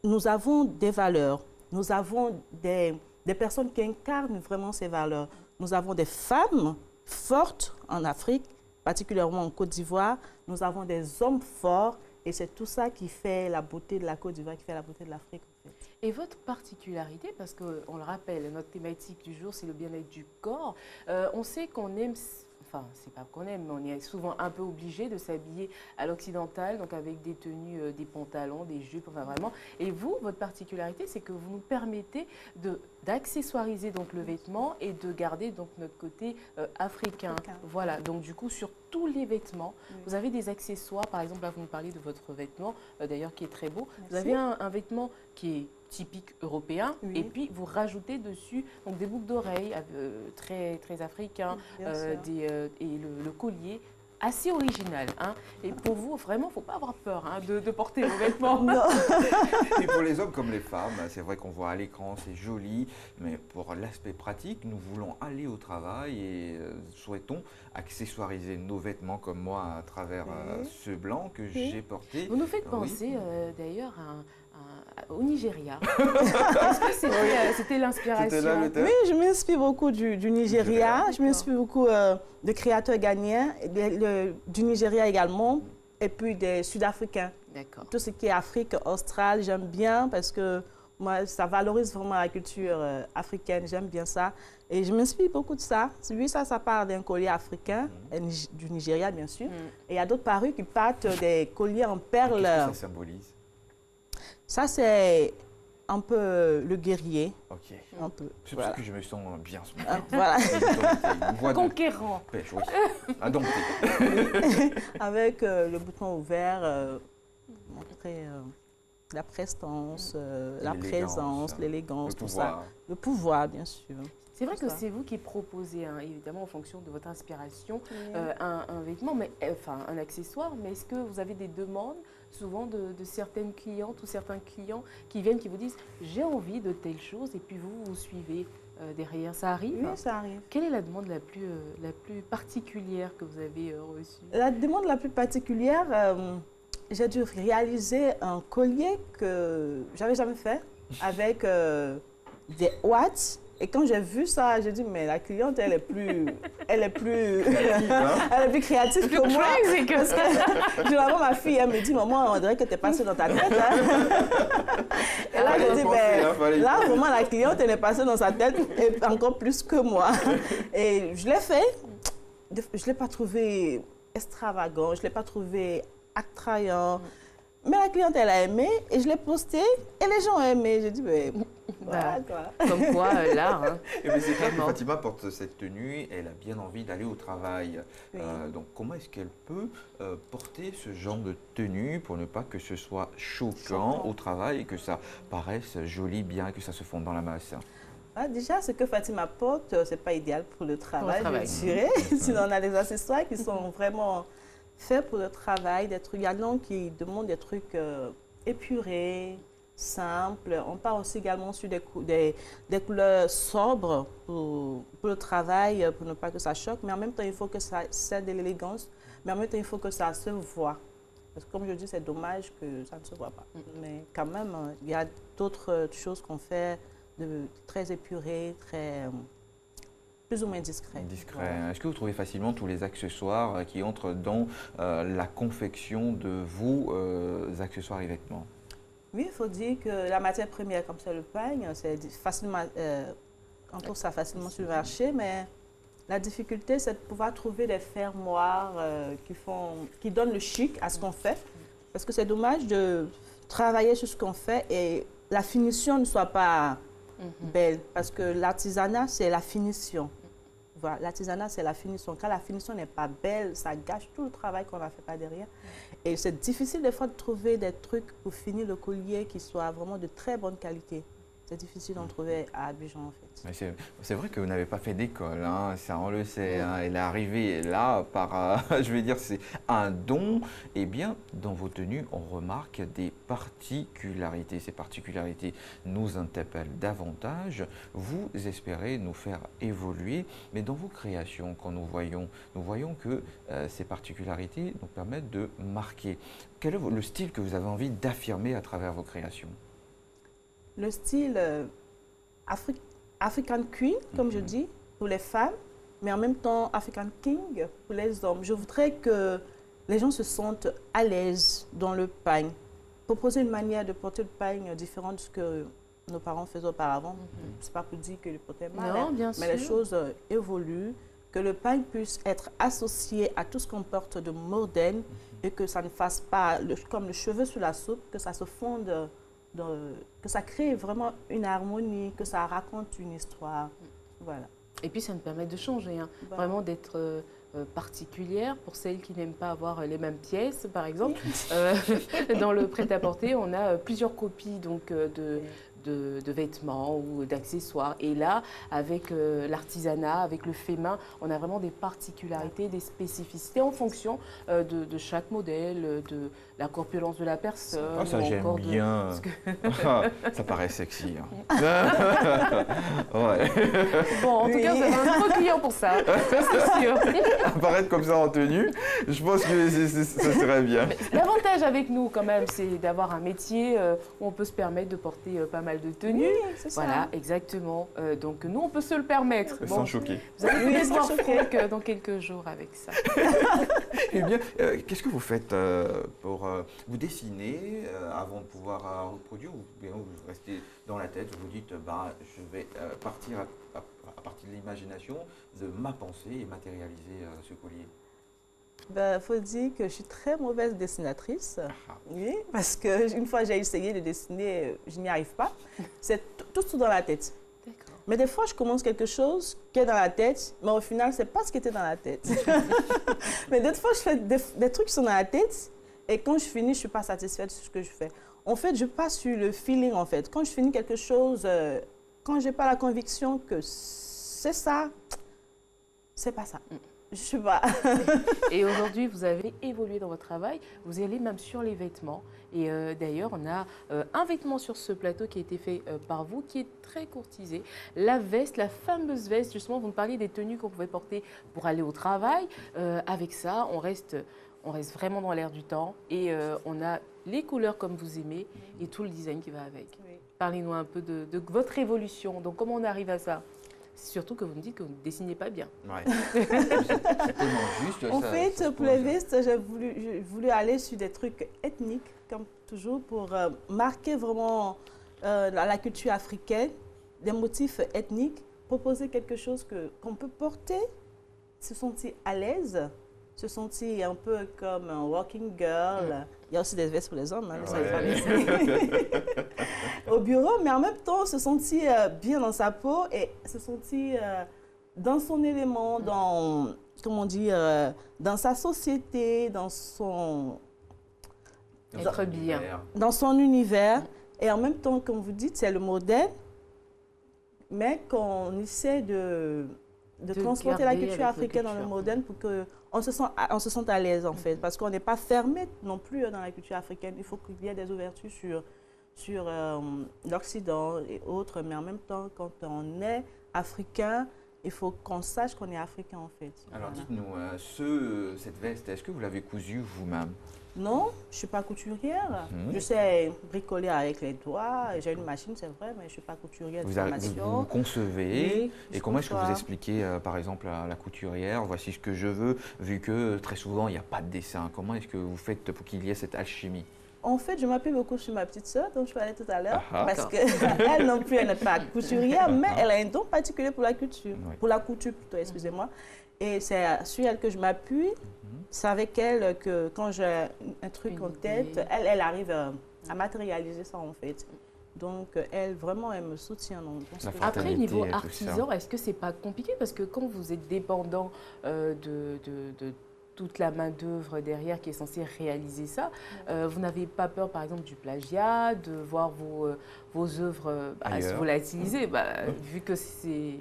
Speaker 9: nous avons des valeurs. Nous avons des personnes qui incarnent vraiment ces valeurs. Nous avons des femmes fortes en Afrique, particulièrement en Côte d'Ivoire. Nous avons des hommes forts. Et c'est tout ça qui fait la beauté de la Côte d'Ivoire, qui fait la beauté de l'Afrique. En fait.
Speaker 2: Et votre particularité, parce qu'on le rappelle, notre thématique du jour, c'est le bien-être du corps. On sait qu'on aime, enfin, c'est pas qu'on aime, mais on est souvent un peu obligé de s'habiller à l'occidental, donc avec des tenues, des pantalons, des jupes, enfin vraiment. Et vous, votre particularité, c'est que vous nous permettez d'accessoiriser donc le vêtement et de garder donc notre côté africain. Voilà, donc du coup, sur tous les vêtements, vous avez des accessoires. Par exemple, là, vous nous parlez de votre vêtement, d'ailleurs, qui est très beau. Merci. Vous avez un vêtement qui est typique européen, et puis vous rajoutez dessus donc, des boucles d'oreilles très, très africains, et le collier assez original. Hein. Et pour vous, vraiment, il ne faut pas avoir peur de porter vos vêtements.
Speaker 1: Et pour les hommes comme les femmes, c'est vrai qu'on voit à l'écran, c'est joli, mais pour l'aspect pratique, nous voulons aller au travail et souhaitons accessoiriser nos vêtements comme moi à travers ce blanc que j'ai porté.
Speaker 2: Vous nous faites penser d'ailleurs au Nigeria. Est-ce que c'était l'inspiration?
Speaker 9: Oui, je m'inspire beaucoup du Nigeria. Je m'inspire beaucoup de créateurs ghanéens, du Nigeria également, et puis des Sud-Africains. Tout ce qui est Afrique australe, j'aime bien parce que moi, ça valorise vraiment la culture africaine. J'aime bien ça. Et je m'inspire beaucoup de ça. Oui, ça part d'un collier africain, du Nigeria, bien sûr. Et il y a d'autres parures qui partent des colliers en perles.
Speaker 1: Qu'est-ce que ça symbolise?
Speaker 9: Ça, c'est un peu le guerrier.
Speaker 1: Ok.
Speaker 9: Un peu.
Speaker 1: C'est pour ça que je me sens bien ce
Speaker 9: matin. Voilà.
Speaker 2: Conquérant.
Speaker 1: Pêche, oui. Indompté.
Speaker 9: Avec le bouton ouvert, montrer la prestance, la présence, l'élégance, tout ça. Le pouvoir, bien sûr.
Speaker 2: C'est vrai que c'est vous qui proposez, évidemment, en fonction de votre inspiration, un vêtement, enfin un accessoire, mais est-ce que vous avez des demandes souvent de certaines clientes ou certains clients qui viennent, qui vous disent « j'ai envie de telle chose » et puis vous suivez derrière. Ça arrive?
Speaker 9: Oui, ça arrive.
Speaker 2: Quelle est la demande la plus particulière que vous avez reçue?
Speaker 9: La demande la plus particulière, j'ai dû réaliser un collier que j'avais jamais fait avec des ouates. Et quand j'ai vu ça, j'ai dit, mais la cliente, elle est plus créative que moi. Parce que généralement, ma fille, elle me dit, maman, on dirait que tu es passée dans ta tête. Hein? Et là, je dis, ben, là, vraiment, la cliente, elle est passée dans sa tête, et encore plus que moi. Et je l'ai fait. Je ne l'ai pas trouvé extravagant, je ne l'ai pas trouvé attrayant. Mais la cliente, elle a aimé et je l'ai posté et les gens ont aimé. J'ai dit, mais voilà quoi.
Speaker 2: Comme quoi, l'art. Hein.
Speaker 1: Mais c'est clair que Fatima porte cette tenue, elle a bien envie d'aller au travail. Oui. Donc comment est-ce qu'elle peut porter ce genre de tenue pour ne pas que ce soit choquant au travail et que ça paraisse joli, bien, que ça se fonde dans la masse?
Speaker 9: Déjà, ce que Fatima porte, ce n'est pas idéal pour le travail, je dirais. Sinon, on a des accessoires qui sont vraiment faits pour le travail, des trucs galants qui demandent des trucs épurés, simples. On part aussi également sur des couleurs sobres pour le travail, pour ne pas que ça choque. Mais en même temps, il faut que ça cède de l'élégance. Mais en même temps, il faut que ça se voit. Parce que comme je dis, c'est dommage que ça ne se voit pas. Mais quand même, il y a d'autres choses qu'on fait de très épurées, très... plus ou moins discret.
Speaker 1: Discret. Voilà. Est-ce que vous trouvez facilement tous les accessoires qui entrent dans la confection de vos accessoires et vêtements?
Speaker 9: Oui, il faut dire que la matière première, comme c'est le pagne, c'est facilement, on trouve ça facilement sur le marché, mais la difficulté, c'est de pouvoir trouver des fermoirs qui donnent le chic à ce qu'on fait. Parce que c'est dommage de travailler sur ce qu'on fait et la finition ne soit pas belle. Parce que l'artisanat, c'est la finition. Voilà, l'artisanat, c'est la finition. Quand la finition n'est pas belle, ça gâche tout le travail qu'on a fait par derrière. Et c'est difficile des fois de trouver des trucs pour finir le collier qui soient vraiment de très bonne qualité. C'est difficile d'en trouver à Abidjan, en fait.
Speaker 1: C'est vrai que vous n'avez pas fait d'école, hein, ça on le sait. Hein, elle est arrivée là par, je vais dire, c'est un don. Eh bien, dans vos tenues, on remarque des particularités. Ces particularités nous interpellent davantage. Vous espérez nous faire évoluer, mais dans vos créations, quand nous voyons que ces particularités nous permettent de marquer. Quel est le style que vous avez envie d'affirmer à travers vos créations?
Speaker 9: Le style African Queen, comme je dis, pour les femmes, mais en même temps African King pour les hommes. Je voudrais que les gens se sentent à l'aise dans le pagne. Proposer une manière de porter le pagne différente de ce que nos parents faisaient auparavant. C'est pas pour dire que le portaient mal,
Speaker 2: Non, bien
Speaker 9: mais
Speaker 2: sûr.
Speaker 9: les choses évoluent, que le pagne puisse être associé à tout ce qu'on porte de moderne et que ça ne fasse pas comme le cheveu sur la soupe, que ça se fonde, que ça crée vraiment une harmonie, que ça raconte une histoire. Voilà.
Speaker 2: Et puis ça nous permet de changer, hein.
Speaker 9: Bah.
Speaker 2: Vraiment d'être particulière pour celles qui n'aiment pas avoir les mêmes pièces, par exemple. Dans le prêt-à-porter, on a plusieurs copies donc, de vêtements ou d'accessoires. Et là, avec l'artisanat, avec le fait main, on a vraiment des particularités, des spécificités en fonction de chaque modèle, de la corpulence de la personne.
Speaker 1: Ah, ça
Speaker 2: ou
Speaker 1: j'aime
Speaker 2: encore
Speaker 1: bien. Ça paraît sexy. Hein. Ouais.
Speaker 2: Bon, en tout cas, vous avez un gros client pour ça, c'est sûr.
Speaker 1: Apparaître comme ça en tenue, je pense que ça serait bien.
Speaker 2: L'avantage avec nous, quand même, c'est d'avoir un métier où on peut se permettre de porter pas mal de tenues.
Speaker 9: Oui, c'est ça.
Speaker 2: Voilà, exactement. Donc nous, on peut se le permettre.
Speaker 1: Sans choquer.
Speaker 2: Vous allez peut-être voir Franck dans quelques jours avec ça.
Speaker 1: Eh bien, qu'est-ce que vous faites pour vous dessiner avant de pouvoir reproduire, ou bien vous restez dans la tête, vous dites, je vais partir à partir de l'imagination de ma pensée et matérialiser ce collier?
Speaker 9: Il faut dire que je suis très mauvaise dessinatrice. Oui, parce qu'une fois j'ai essayé de dessiner, je n'y arrive pas. C'est tout dans la tête. Mais des fois, je commence quelque chose qui est dans la tête, mais au final, ce n'est pas ce qui était dans la tête. Mais d'autres fois, je fais des trucs qui sont dans la tête, et quand je finis, je ne suis pas satisfaite de ce que je fais. En fait, je passe sur le feeling, en fait. Quand je finis quelque chose, quand je n'ai pas la conviction que c'est ça, c'est pas ça. Je ne sais pas.
Speaker 2: Et aujourd'hui, vous avez évolué dans votre travail. Vous allez même sur les vêtements. Et d'ailleurs, on a un vêtement sur ce plateau qui a été fait par vous, qui est très courtisé. La veste, la fameuse veste. Justement, vous me parliez des tenues qu'on pouvait porter pour aller au travail. Avec ça, on reste vraiment dans l'air du temps. Et on a les couleurs comme vous aimez et tout le design qui va avec.
Speaker 9: Oui.
Speaker 2: Parlez-nous un peu de votre évolution. Donc, comment on arrive à ça? Surtout que vous me dites que vous ne dessinez pas bien.
Speaker 1: Ouais. C'est tellement juste.
Speaker 9: En fait, pour les vestes, j'ai voulu aller sur des trucs ethniques, comme toujours, pour marquer vraiment la culture africaine, des motifs ethniques, proposer quelque chose qu'on peut porter, se sentir à l'aise, se sentir un peu comme un walking girl. Il y a aussi des vestes pour les hommes, hein, au bureau, mais en même temps se sentir bien dans sa peau et se sentir dans son élément, dans, comment dire, dans sa société, dans son...
Speaker 2: Être bien.
Speaker 9: Dans son univers. Et en même temps, comme vous dites, c'est le modèle, mais qu'on essaie de transporter la culture africaine dans le moderne pour qu'on se sente à l'aise, en fait. Parce qu'on n'est pas fermé non plus dans la culture africaine. Il faut qu'il y ait des ouvertures sur l'Occident et autres. Mais en même temps, quand on est africain, il faut qu'on sache qu'on est africain, en fait.
Speaker 1: Alors, dites-nous, cette veste, est-ce que vous l'avez cousue vous-même?
Speaker 9: Non, je ne suis pas couturière. Je sais bricoler avec les doigts. J'ai une machine, c'est vrai, mais je ne suis pas couturière de formation.
Speaker 1: Vous concevez.
Speaker 9: Oui,
Speaker 1: et comment est-ce que vous expliquez, par exemple, à la couturière, voici ce que je veux, vu que très souvent, il n'y a pas de dessin. Comment est-ce que vous faites pour qu'il y ait cette alchimie?
Speaker 9: En fait, je m'appuie beaucoup sur ma petite sœur, dont je parlais tout à l'heure, parce qu'elle non plus, elle n'est pas couturière, mais elle a un don particulier pour la couture, pour la couture plutôt, excusez-moi. Et c'est sur elle que je m'appuie. C'est avec elle que quand j'ai un truc en tête, elle arrive à matérialiser ça en fait. Donc elle, vraiment, elle me soutient.
Speaker 2: Après, niveau artisan, est-ce que c'est pas compliqué? Parce que quand vous êtes dépendant toute la main-d'œuvre derrière qui est censée réaliser ça. Vous n'avez pas peur, par exemple, du plagiat, de voir vos œuvres se volatiliser, vu que c'est...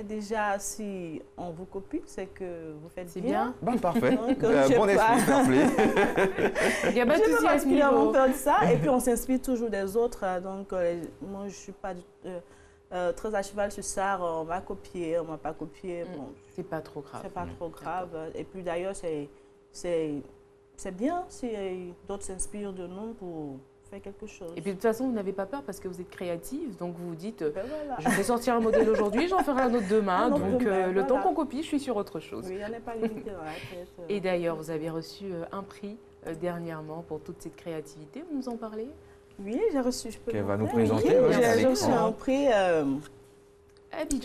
Speaker 9: Déjà, si on vous copie, c'est que vous faites
Speaker 2: bien.
Speaker 1: Parfait.
Speaker 9: Donc,
Speaker 1: bon esprit, fair play.
Speaker 2: Il n'y a pas de souci à ce
Speaker 9: niveau. Peur de ça. Et puis, on s'inspire toujours des autres. Donc, moi, je ne suis pas très à cheval sur ça. On m'a copié, on ne m'a pas copié. Bon,
Speaker 2: c'est pas trop grave.
Speaker 9: C'est pas trop grave. Et puis, d'ailleurs, c'est bien si d'autres s'inspirent de nous pour faire quelque chose.
Speaker 2: Et puis de toute façon, vous n'avez pas peur parce que vous êtes créative, donc vous vous dites, je vais sortir un modèle aujourd'hui, j'en ferai un autre demain, donc le temps qu'on copie, je suis sur autre chose.
Speaker 9: Oui, il n'y en a pas limité dans la tête.
Speaker 2: Et d'ailleurs, vous avez reçu un prix dernièrement pour toute cette créativité, vous nous en parlez?
Speaker 9: Oui, j'ai reçu, je peux
Speaker 1: Qu'elle va nous présenter.
Speaker 9: J'ai reçu un prix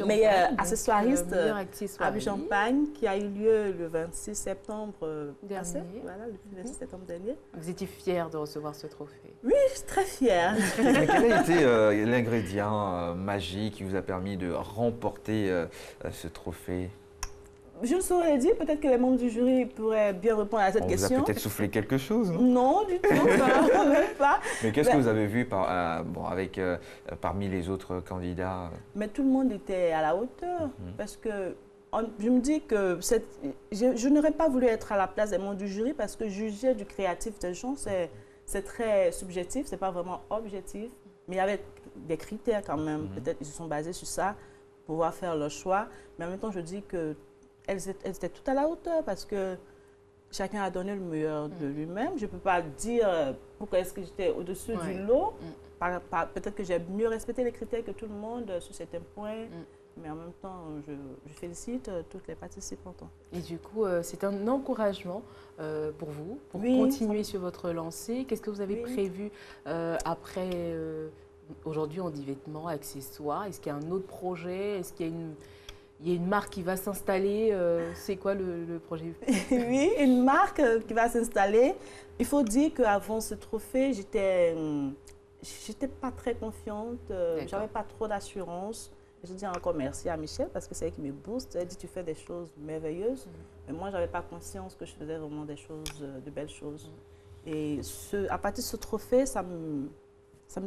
Speaker 9: meilleur accessoiriste à Champagne qui a eu lieu le 26 septembre dernier. Voilà, le 26 septembre dernier.
Speaker 2: Vous étiez fière de recevoir ce trophée?
Speaker 9: Oui, je suis très fière.
Speaker 1: Mais quel a été l'ingrédient magique qui vous a permis de remporter ce trophée?
Speaker 9: Je ne saurais dire, peut-être que les membres du jury pourraient bien répondre à cette question.
Speaker 1: On vous a peut-être soufflé quelque chose, non?
Speaker 9: Non, du tout, même pas.
Speaker 1: Mais qu'est-ce que vous avez vu parmi les autres candidats?
Speaker 9: Mais tout le monde était à la hauteur, parce que je me dis que je n'aurais pas voulu être à la place des membres du jury, parce que juger du créatif des gens, c'est très subjectif, c'est pas vraiment objectif, mais il y avait des critères quand même. Peut-être ils se sont basés sur ça pour pouvoir faire leur choix, mais en même temps, je dis que elles étaient toutes à la hauteur parce que chacun a donné le meilleur de lui-même. Je ne peux pas dire pourquoi est-ce que j'étais au-dessus du lot. Peut-être que j'ai mieux respecté les critères que tout le monde sur certains points. Mais en même temps, je félicite toutes les participantes.
Speaker 2: Et du coup, c'est un encouragement pour vous, pour continuer sur votre lancée. Qu'est-ce que vous avez prévu après aujourd'hui, on dit vêtements, accessoires. Est-ce qu'il y a un autre projet? Est-ce qu'il y a une marque qui va s'installer? C'est quoi le projet?
Speaker 9: Oui, une marque qui va s'installer. Il faut dire qu'avant ce trophée, j'étais pas très confiante. J'avais pas trop d'assurance. Je dis encore merci à Michel parce que c'est elle qui me booste. Elle dit tu fais des choses merveilleuses. Mais moi, j'avais pas conscience que je faisais vraiment des choses, de belles choses. Et à partir de ce trophée, ça me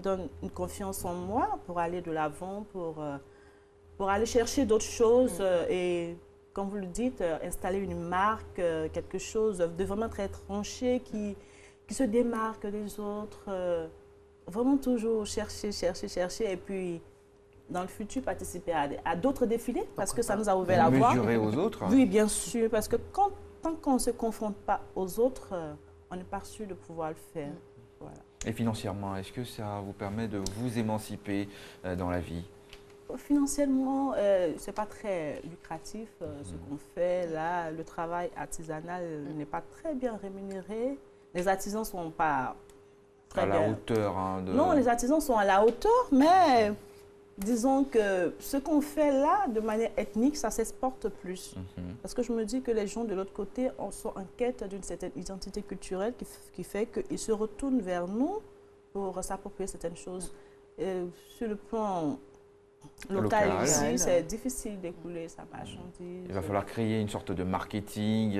Speaker 9: donne une confiance en moi pour aller de l'avant, pour aller chercher d'autres choses et, comme vous le dites, installer une marque, quelque chose de vraiment très tranché qui se démarque des autres. Vraiment toujours chercher et puis dans le futur participer à d'autres défilés parce que ça nous a ouvert la voie.
Speaker 1: Mesurer aux autres?
Speaker 9: Oui, bien sûr, parce que tant qu'on ne se confronte pas aux autres, on n'est pas sûr de pouvoir le faire. Voilà.
Speaker 1: Et financièrement, est-ce que ça vous permet de vous émanciper dans la vie?
Speaker 9: Financièrement, ce n'est pas très lucratif ce qu'on fait. Là, le travail artisanal n'est pas très bien rémunéré. Les artisans ne sont pas très bien...
Speaker 1: À la hauteur
Speaker 9: Non, les artisans sont à la hauteur, mais disons que ce qu'on fait là, de manière ethnique, ça s'exporte plus. Parce que je me dis que les gens de l'autre côté sont en quête d'une certaine identité culturelle qui fait qu'ils se retournent vers nous pour s'approprier certaines choses. Sur le plan local ici, c'est difficile d'écouler sa marchandise.
Speaker 1: Il va falloir créer une sorte de marketing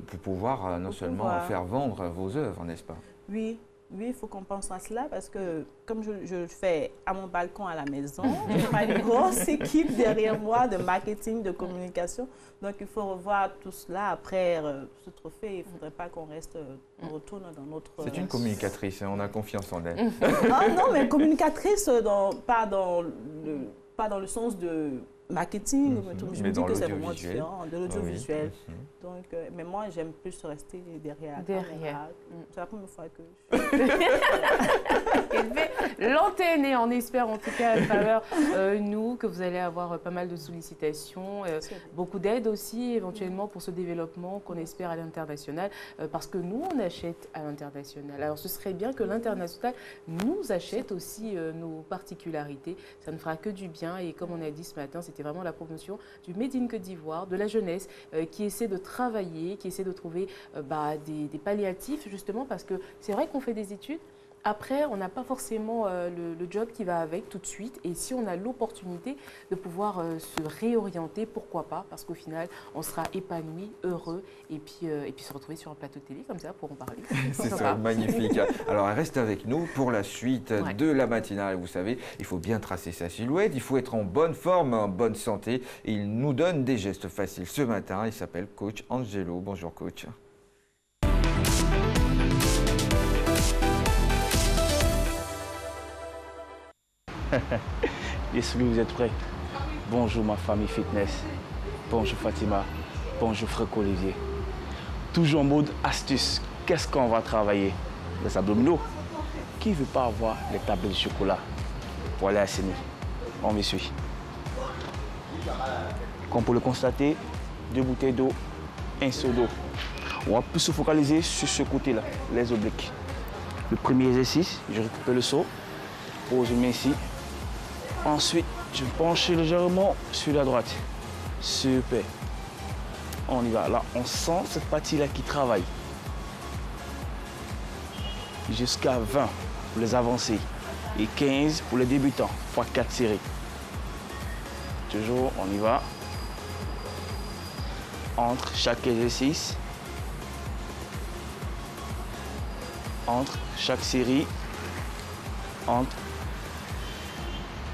Speaker 1: pour pouvoir non seulement faire vendre vos œuvres, n'est-ce pas?
Speaker 9: Oui, il faut qu'on pense à cela parce que comme je le fais à mon balcon à la maison, je n'ai pas une grosse équipe derrière moi de marketing, de communication. Donc il faut revoir tout cela après ce trophée. Il ne faudrait pas qu'on on retourne dans notre...
Speaker 1: C'est une communicatrice, on a confiance en elle.
Speaker 9: Ah non, mais communicatrice, pas dans le sens de marketing, je me dis que c'est vraiment différent, de l'audiovisuel. Donc, mais moi, j'aime plus rester derrière. C'est la première fois que
Speaker 2: l'antenne, et on espère en tout cas à travers nous que vous allez avoir pas mal de sollicitations, beaucoup d'aide aussi éventuellement pour ce développement qu'on espère à l'international, parce que nous, on achète à l'international. Alors, ce serait bien que l'international nous achète aussi nos particularités. Ça ne fera que du bien et comme on a dit ce matin, c'était vraiment la promotion du Made in Côte d'Ivoire, de la jeunesse qui essaie de travailler, qui essaie de trouver des palliatifs justement parce que c'est vrai qu'on fait des études, Après, on n'a pas forcément le job qui va avec tout de suite. Et si on a l'opportunité de pouvoir se réorienter, pourquoi pas? Parce qu'au final, on sera épanoui, heureux, et puis se retrouver sur un plateau de télé comme ça pour en parler.
Speaker 1: C'est ça, magnifique. Alors, reste avec nous pour la suite de la matinale. Vous savez, il faut bien tracer sa silhouette, il faut être en bonne forme, en bonne santé. Et il nous donne des gestes faciles ce matin. Il s'appelle Coach Angelo. Bonjour, coach.
Speaker 10: Est-ce que vous êtes prêts? Bonjour ma famille fitness, bonjour Fatima, bonjour frère Olivier. Toujours en mode astuce, qu'est-ce qu'on va travailler? Les abdominaux. Qui ne veut pas avoir les tablettes de chocolat pour aller à Séné? On me suit. Comme pour le constater, 2 bouteilles d'eau, 1 seau d'eau. On va plus se focaliser sur ce côté-là, les obliques. Le premier exercice, je récupère le seau, pose mes mains ici. Ensuite, je penche légèrement sur la droite. Super. On y va. Là, on sent cette partie-là qui travaille. Jusqu'à 20 pour les avancés et 15 pour les débutants. Fois 4 séries. Toujours, on y va. Entre chaque exercice. Entre chaque série. Entre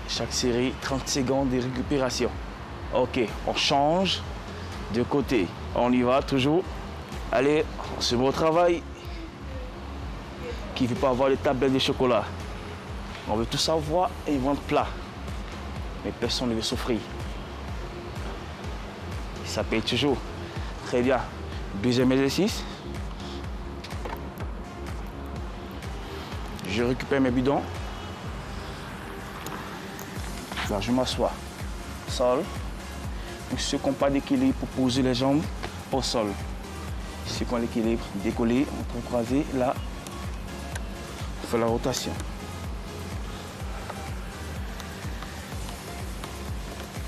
Speaker 10: chaque série, 30 secondes de récupération. Ok, on change de côté. On y va toujours. Allez, on se met au travail. Qui ne veut pas avoir les tablettes de chocolat? On veut tout savoir et ventre plat. Mais personne ne veut souffrir. Ça paye toujours. Très bien. Deuxième exercice. Je récupère mes bidons. Là, je m'assois. Sol. Pour ceux qui n'ont pas d'équilibre, pour poser les jambes au sol. Ceux qui ont l'équilibre, décoller, on peut croiser. Là, on fait la rotation.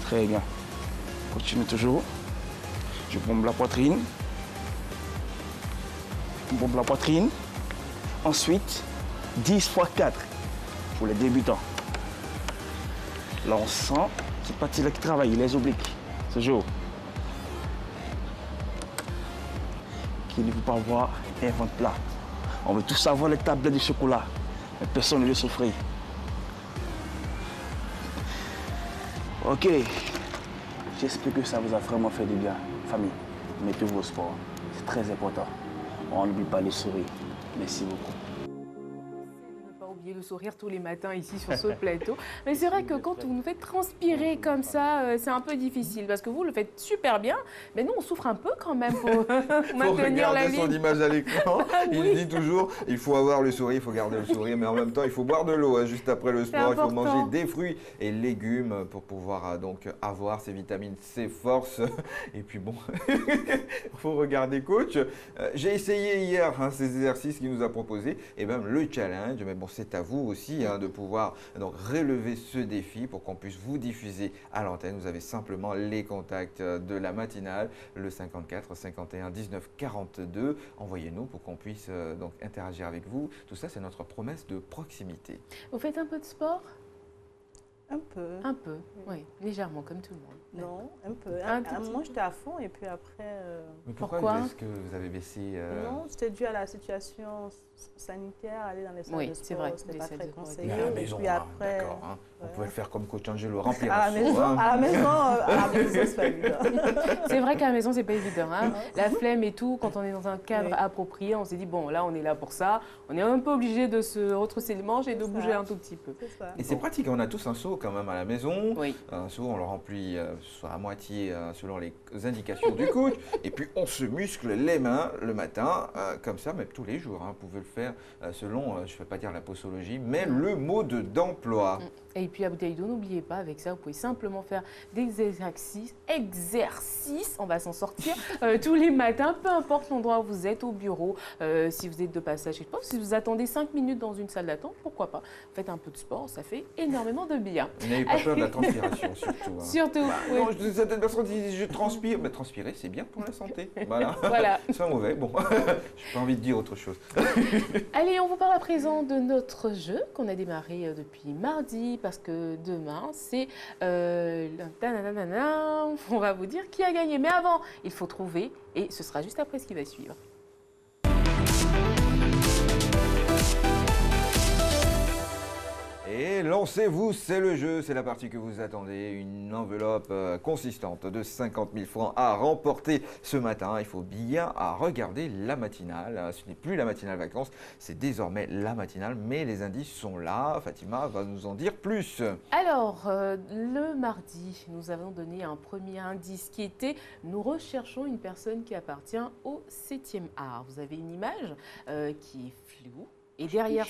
Speaker 10: Très bien. Continue toujours. Je bombe la poitrine. Je bombe la poitrine. Ensuite, 10 x 4 pour les débutants. Là, on sent cette partie-là qui travaille, les obliques. Ce jour. Qui ne veut pas avoir un ventre plat. On veut tous avoir les tablettes de chocolat. Mais personne ne veut souffrir. Ok. J'espère que ça vous a vraiment fait du bien. Famille, mettez-vous au sport. C'est très important. On n'oublie pas les sourires. Merci beaucoup.
Speaker 2: Le sourire tous les matins ici sur ce plateau. Mais c'est vrai que quand vous nous faites transpirer comme ça, c'est un peu difficile parce que vous le faites super bien, mais nous on souffre un peu quand même pour maintenir la ligne.
Speaker 1: Son image à l'écran, il dit toujours il faut avoir le sourire, il faut garder le sourire, mais en même temps il faut boire de l'eau hein, juste après le sport, il faut manger des fruits et légumes pour pouvoir donc avoir ces vitamines, ces forces. Et puis bon, il faut regarder coach. J'ai essayé hier ces exercices qu'il nous a proposés et même le challenge, mais bon c'est à vous aussi de pouvoir donc relever ce défi pour qu'on puisse vous diffuser à l'antenne. Vous avez simplement les contacts de la matinale, le 54 51 19 42. Envoyez-nous pour qu'on puisse donc interagir avec vous. Tout ça, c'est notre promesse de proximité.
Speaker 2: Vous faites un peu de sport?
Speaker 9: Un peu.
Speaker 2: Un peu, oui, légèrement, comme tout le monde.
Speaker 9: Non, un peu. À un moment, j'étais à fond et puis après...
Speaker 1: Mais pourquoi est-ce que vous avez baissé
Speaker 9: Non, c'était dû à la situation sanitaire, aller dans les salles de sport.
Speaker 2: C'est vrai,
Speaker 9: c'était pas très conseillé.
Speaker 1: Mais à la maison,
Speaker 9: après,
Speaker 1: d'accord. On pouvait le faire comme coach Angelo, remplir
Speaker 9: à la maison, c'est pas évident.
Speaker 2: C'est vrai qu'à la maison, c'est pas évident. La flemme et tout, quand on est dans un cadre approprié, on s'est dit, bon, là, on est là pour ça. On est un peu obligé de se retrousser les manches et de bouger un tout petit peu.
Speaker 1: Et c'est pratique, on a tous un seau quand même à la maison.
Speaker 2: Oui.
Speaker 1: Un seau, on le remplit soit à moitié selon les indications du coach. Et puis, on se muscle les mains le matin, comme ça, même tous les jours. Vous pouvez le faire selon, je ne vais pas dire la posologie, mais le mode d'emploi.
Speaker 2: Et puis, la bouteille d'eau, n'oubliez pas, avec ça, vous pouvez simplement faire des exercices, on va s'en sortir, tous les matins, peu importe l'endroit où vous êtes, au bureau, si vous êtes de passage, si vous attendez 5 minutes dans une salle d'attente, pourquoi pas. Faites un peu de sport, ça fait énormément de bien. bien.
Speaker 1: N'ayez pas peur de la transpiration, surtout. Hein.
Speaker 2: Surtout, oui.
Speaker 1: Non, certaines personnes disent je transpire. Mais transpirer, c'est bien pour la santé. Voilà.
Speaker 2: Voilà.
Speaker 1: C'est pas mauvais. Bon, j'ai pas envie de dire autre chose.
Speaker 2: Allez, on vous parle à présent de notre jeu qu'on a démarré depuis mardi parce que demain, c'est... on va vous dire qui a gagné. Mais avant, il faut trouver et ce sera juste après ce qui va suivre.
Speaker 1: Et lancez-vous, c'est le jeu, c'est la partie que vous attendez. Une enveloppe consistante de 50 000 francs à remporter ce matin. Il faut bien regarder la matinale. Ce n'est plus la matinale vacances, c'est désormais la matinale. Mais les indices sont là. Fatima va nous en dire plus.
Speaker 2: Alors, le mardi, nous avons donné un premier indice qui était « Nous recherchons une personne qui appartient au 7e art ». Vous avez une image qui est floue. Et derrière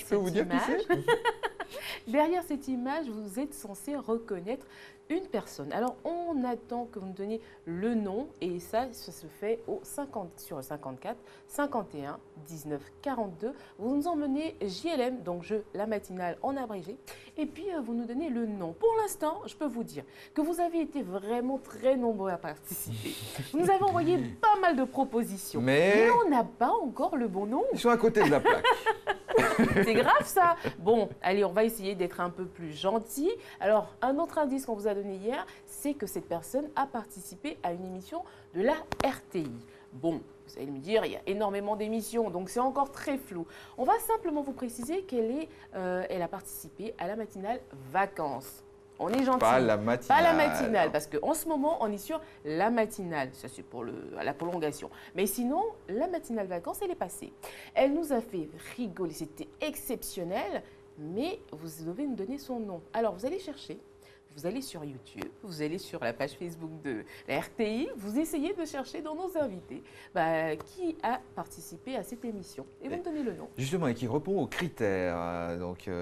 Speaker 2: derrière cette image, vous êtes censé reconnaître une personne. Alors, on attend que vous nous donniez le nom et ça se fait au 50, sur le 54, 51, 19, 42. Vous nous emmenez JLM, donc jeu la matinale en abrégé, et puis vous nous donnez le nom. Pour l'instant, je peux vous dire que vous avez été vraiment très nombreux à participer. Vous nous avez envoyé pas mal de propositions, mais on n'a pas encore le bon nom.
Speaker 1: Ils sont à côté de la plaque.
Speaker 2: C'est grave ça. Bon, allez, on va essayer d'être un peu plus gentil. Alors, un autre indice qu'on vous a donné hier, c'est que cette personne a participé à une émission de la RTI. Bon, vous allez me dire, il y a énormément d'émissions, donc c'est encore très flou. On va simplement vous préciser qu'elle a participé à la matinale vacances. On est gentil.
Speaker 1: Pas la matinale.
Speaker 2: Pas la matinale, parce qu'en ce moment, on est sur la matinale. Ça, c'est pour la prolongation. Mais sinon, la matinale vacances, elle est passée. Elle nous a fait rigoler. C'était exceptionnel, mais vous devez nous donner son nom. Alors, vous allez chercher. Vous allez sur YouTube, vous allez sur la page Facebook de la RTI, vous essayez de chercher dans nos invités qui a participé à cette émission et vous me donnez le nom.
Speaker 1: Justement, et qui répond aux critères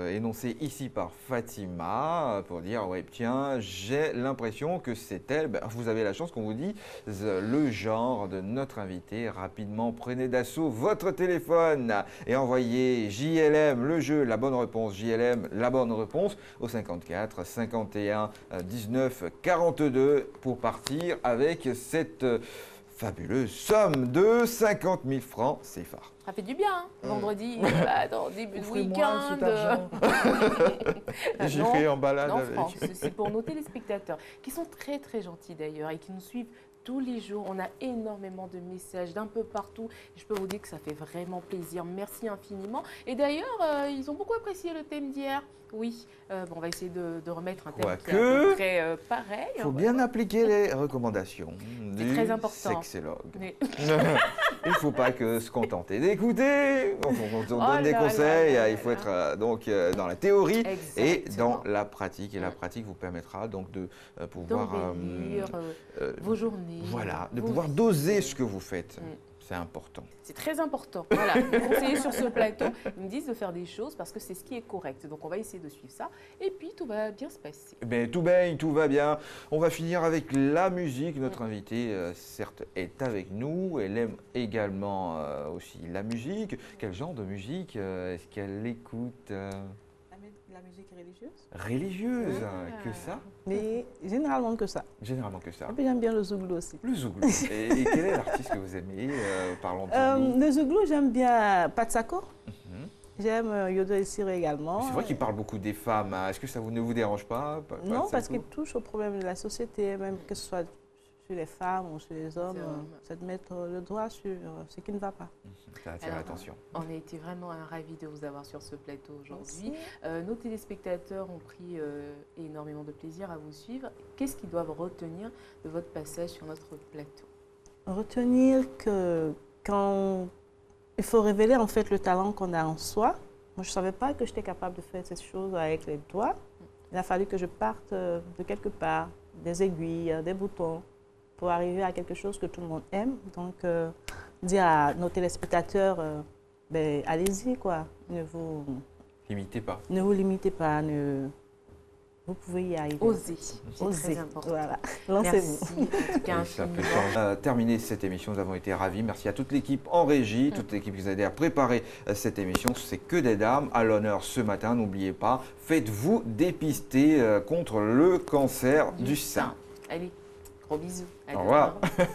Speaker 1: énoncés ici par Fatima pour dire, ouais, tiens, j'ai l'impression que c'est elle. Ben, vous avez la chance qu'on vous dise le genre de notre invité. Rapidement, prenez d'assaut votre téléphone et envoyez JLM, le jeu, la bonne réponse, JLM, la bonne réponse au 54 51 19 42 pour partir avec cette fabuleuse somme de 50 000 francs CFA.
Speaker 2: Ça fait du bien, hein, vendredi, dans début de week-end.
Speaker 1: J'irai en balade avec.
Speaker 2: Non, c'est pour nos téléspectateurs qui sont très très gentils d'ailleurs et qui nous suivent tous les jours. On a énormément de messages d'un peu partout. Je peux vous dire que ça fait vraiment plaisir. Merci infiniment. Et d'ailleurs, ils ont beaucoup apprécié le thème d'hier. Oui, on va essayer de remettre un thème qui est à peu près pareil.
Speaker 1: Il faut bien appliquer les recommandations
Speaker 2: du
Speaker 1: très
Speaker 2: important.
Speaker 1: Sexologue. Mais... il ne faut pas que se contenter d'écouter. On donne des conseils. Il faut être donc dans la théorie et dans la pratique. Et la pratique vous permettra donc de pouvoir
Speaker 2: vos journées.
Speaker 1: Voilà, de pouvoir doser ce que vous faites. C'est important.
Speaker 2: C'est très important. Voilà, les conseillers sur ce plateau me disent de faire des choses parce que c'est ce qui est correct. Donc on va essayer de suivre ça et puis tout va bien se passer.
Speaker 1: Ben, tout baigne, tout va bien. On va finir avec la musique. Notre invitée, certes, est avec nous. Elle aime également aussi la musique. Quel genre de musique est-ce qu'elle écoute
Speaker 9: La musique religieuse.
Speaker 1: Religieuse, que ça?
Speaker 9: Mais généralement que ça.
Speaker 1: Généralement que ça.
Speaker 9: Et puis j'aime bien le zouglou aussi.
Speaker 1: Le zouglou. Et quel est l'artiste que vous aimez? Parlons de zouglou.
Speaker 9: Le zouglou, j'aime bien Patsako. J'aime Yodo Essiro également.
Speaker 1: C'est vrai qu'il parle beaucoup des femmes. Est-ce que ça ne vous dérange pas?
Speaker 9: Non, parce qu'il touche au problème de la société, même que ce soit sur les femmes ou sur les hommes, c'est de mettre le doigt sur ce qui ne va pas.
Speaker 1: Ça attire l'attention.
Speaker 2: On a été vraiment ravis de vous avoir sur ce plateau aujourd'hui. Nos téléspectateurs ont pris énormément de plaisir à vous suivre. Qu'est-ce qu'ils doivent retenir de votre passage sur notre plateau?
Speaker 9: Retenir que quand il faut révéler en fait le talent qu'on a en soi. Moi, je ne savais pas que j'étais capable de faire cette chose avec les doigts. Il a fallu que je parte de quelque part, des aiguilles, des boutons, pour arriver à quelque chose que tout le monde aime. Donc, dire à nos téléspectateurs, allez-y, quoi. Ne vous
Speaker 1: limitez pas.
Speaker 9: Ne vous limitez pas. Vous pouvez y arriver.
Speaker 2: Osez. C'est
Speaker 9: Osez.
Speaker 2: très important.
Speaker 9: Voilà. Lancez-vous.
Speaker 2: Merci. En tout cas,
Speaker 1: Ça peut
Speaker 2: infiniment.
Speaker 1: terminer cette émission. Nous avons été ravis. Merci à toute l'équipe en régie, toute l'équipe qui nous a aidé à préparer cette émission. C'est que des dames à l'honneur ce matin. N'oubliez pas, faites-vous dépister contre le cancer du sein.
Speaker 2: Allez, gros bisous. À
Speaker 1: Au revoir.
Speaker 2: demain.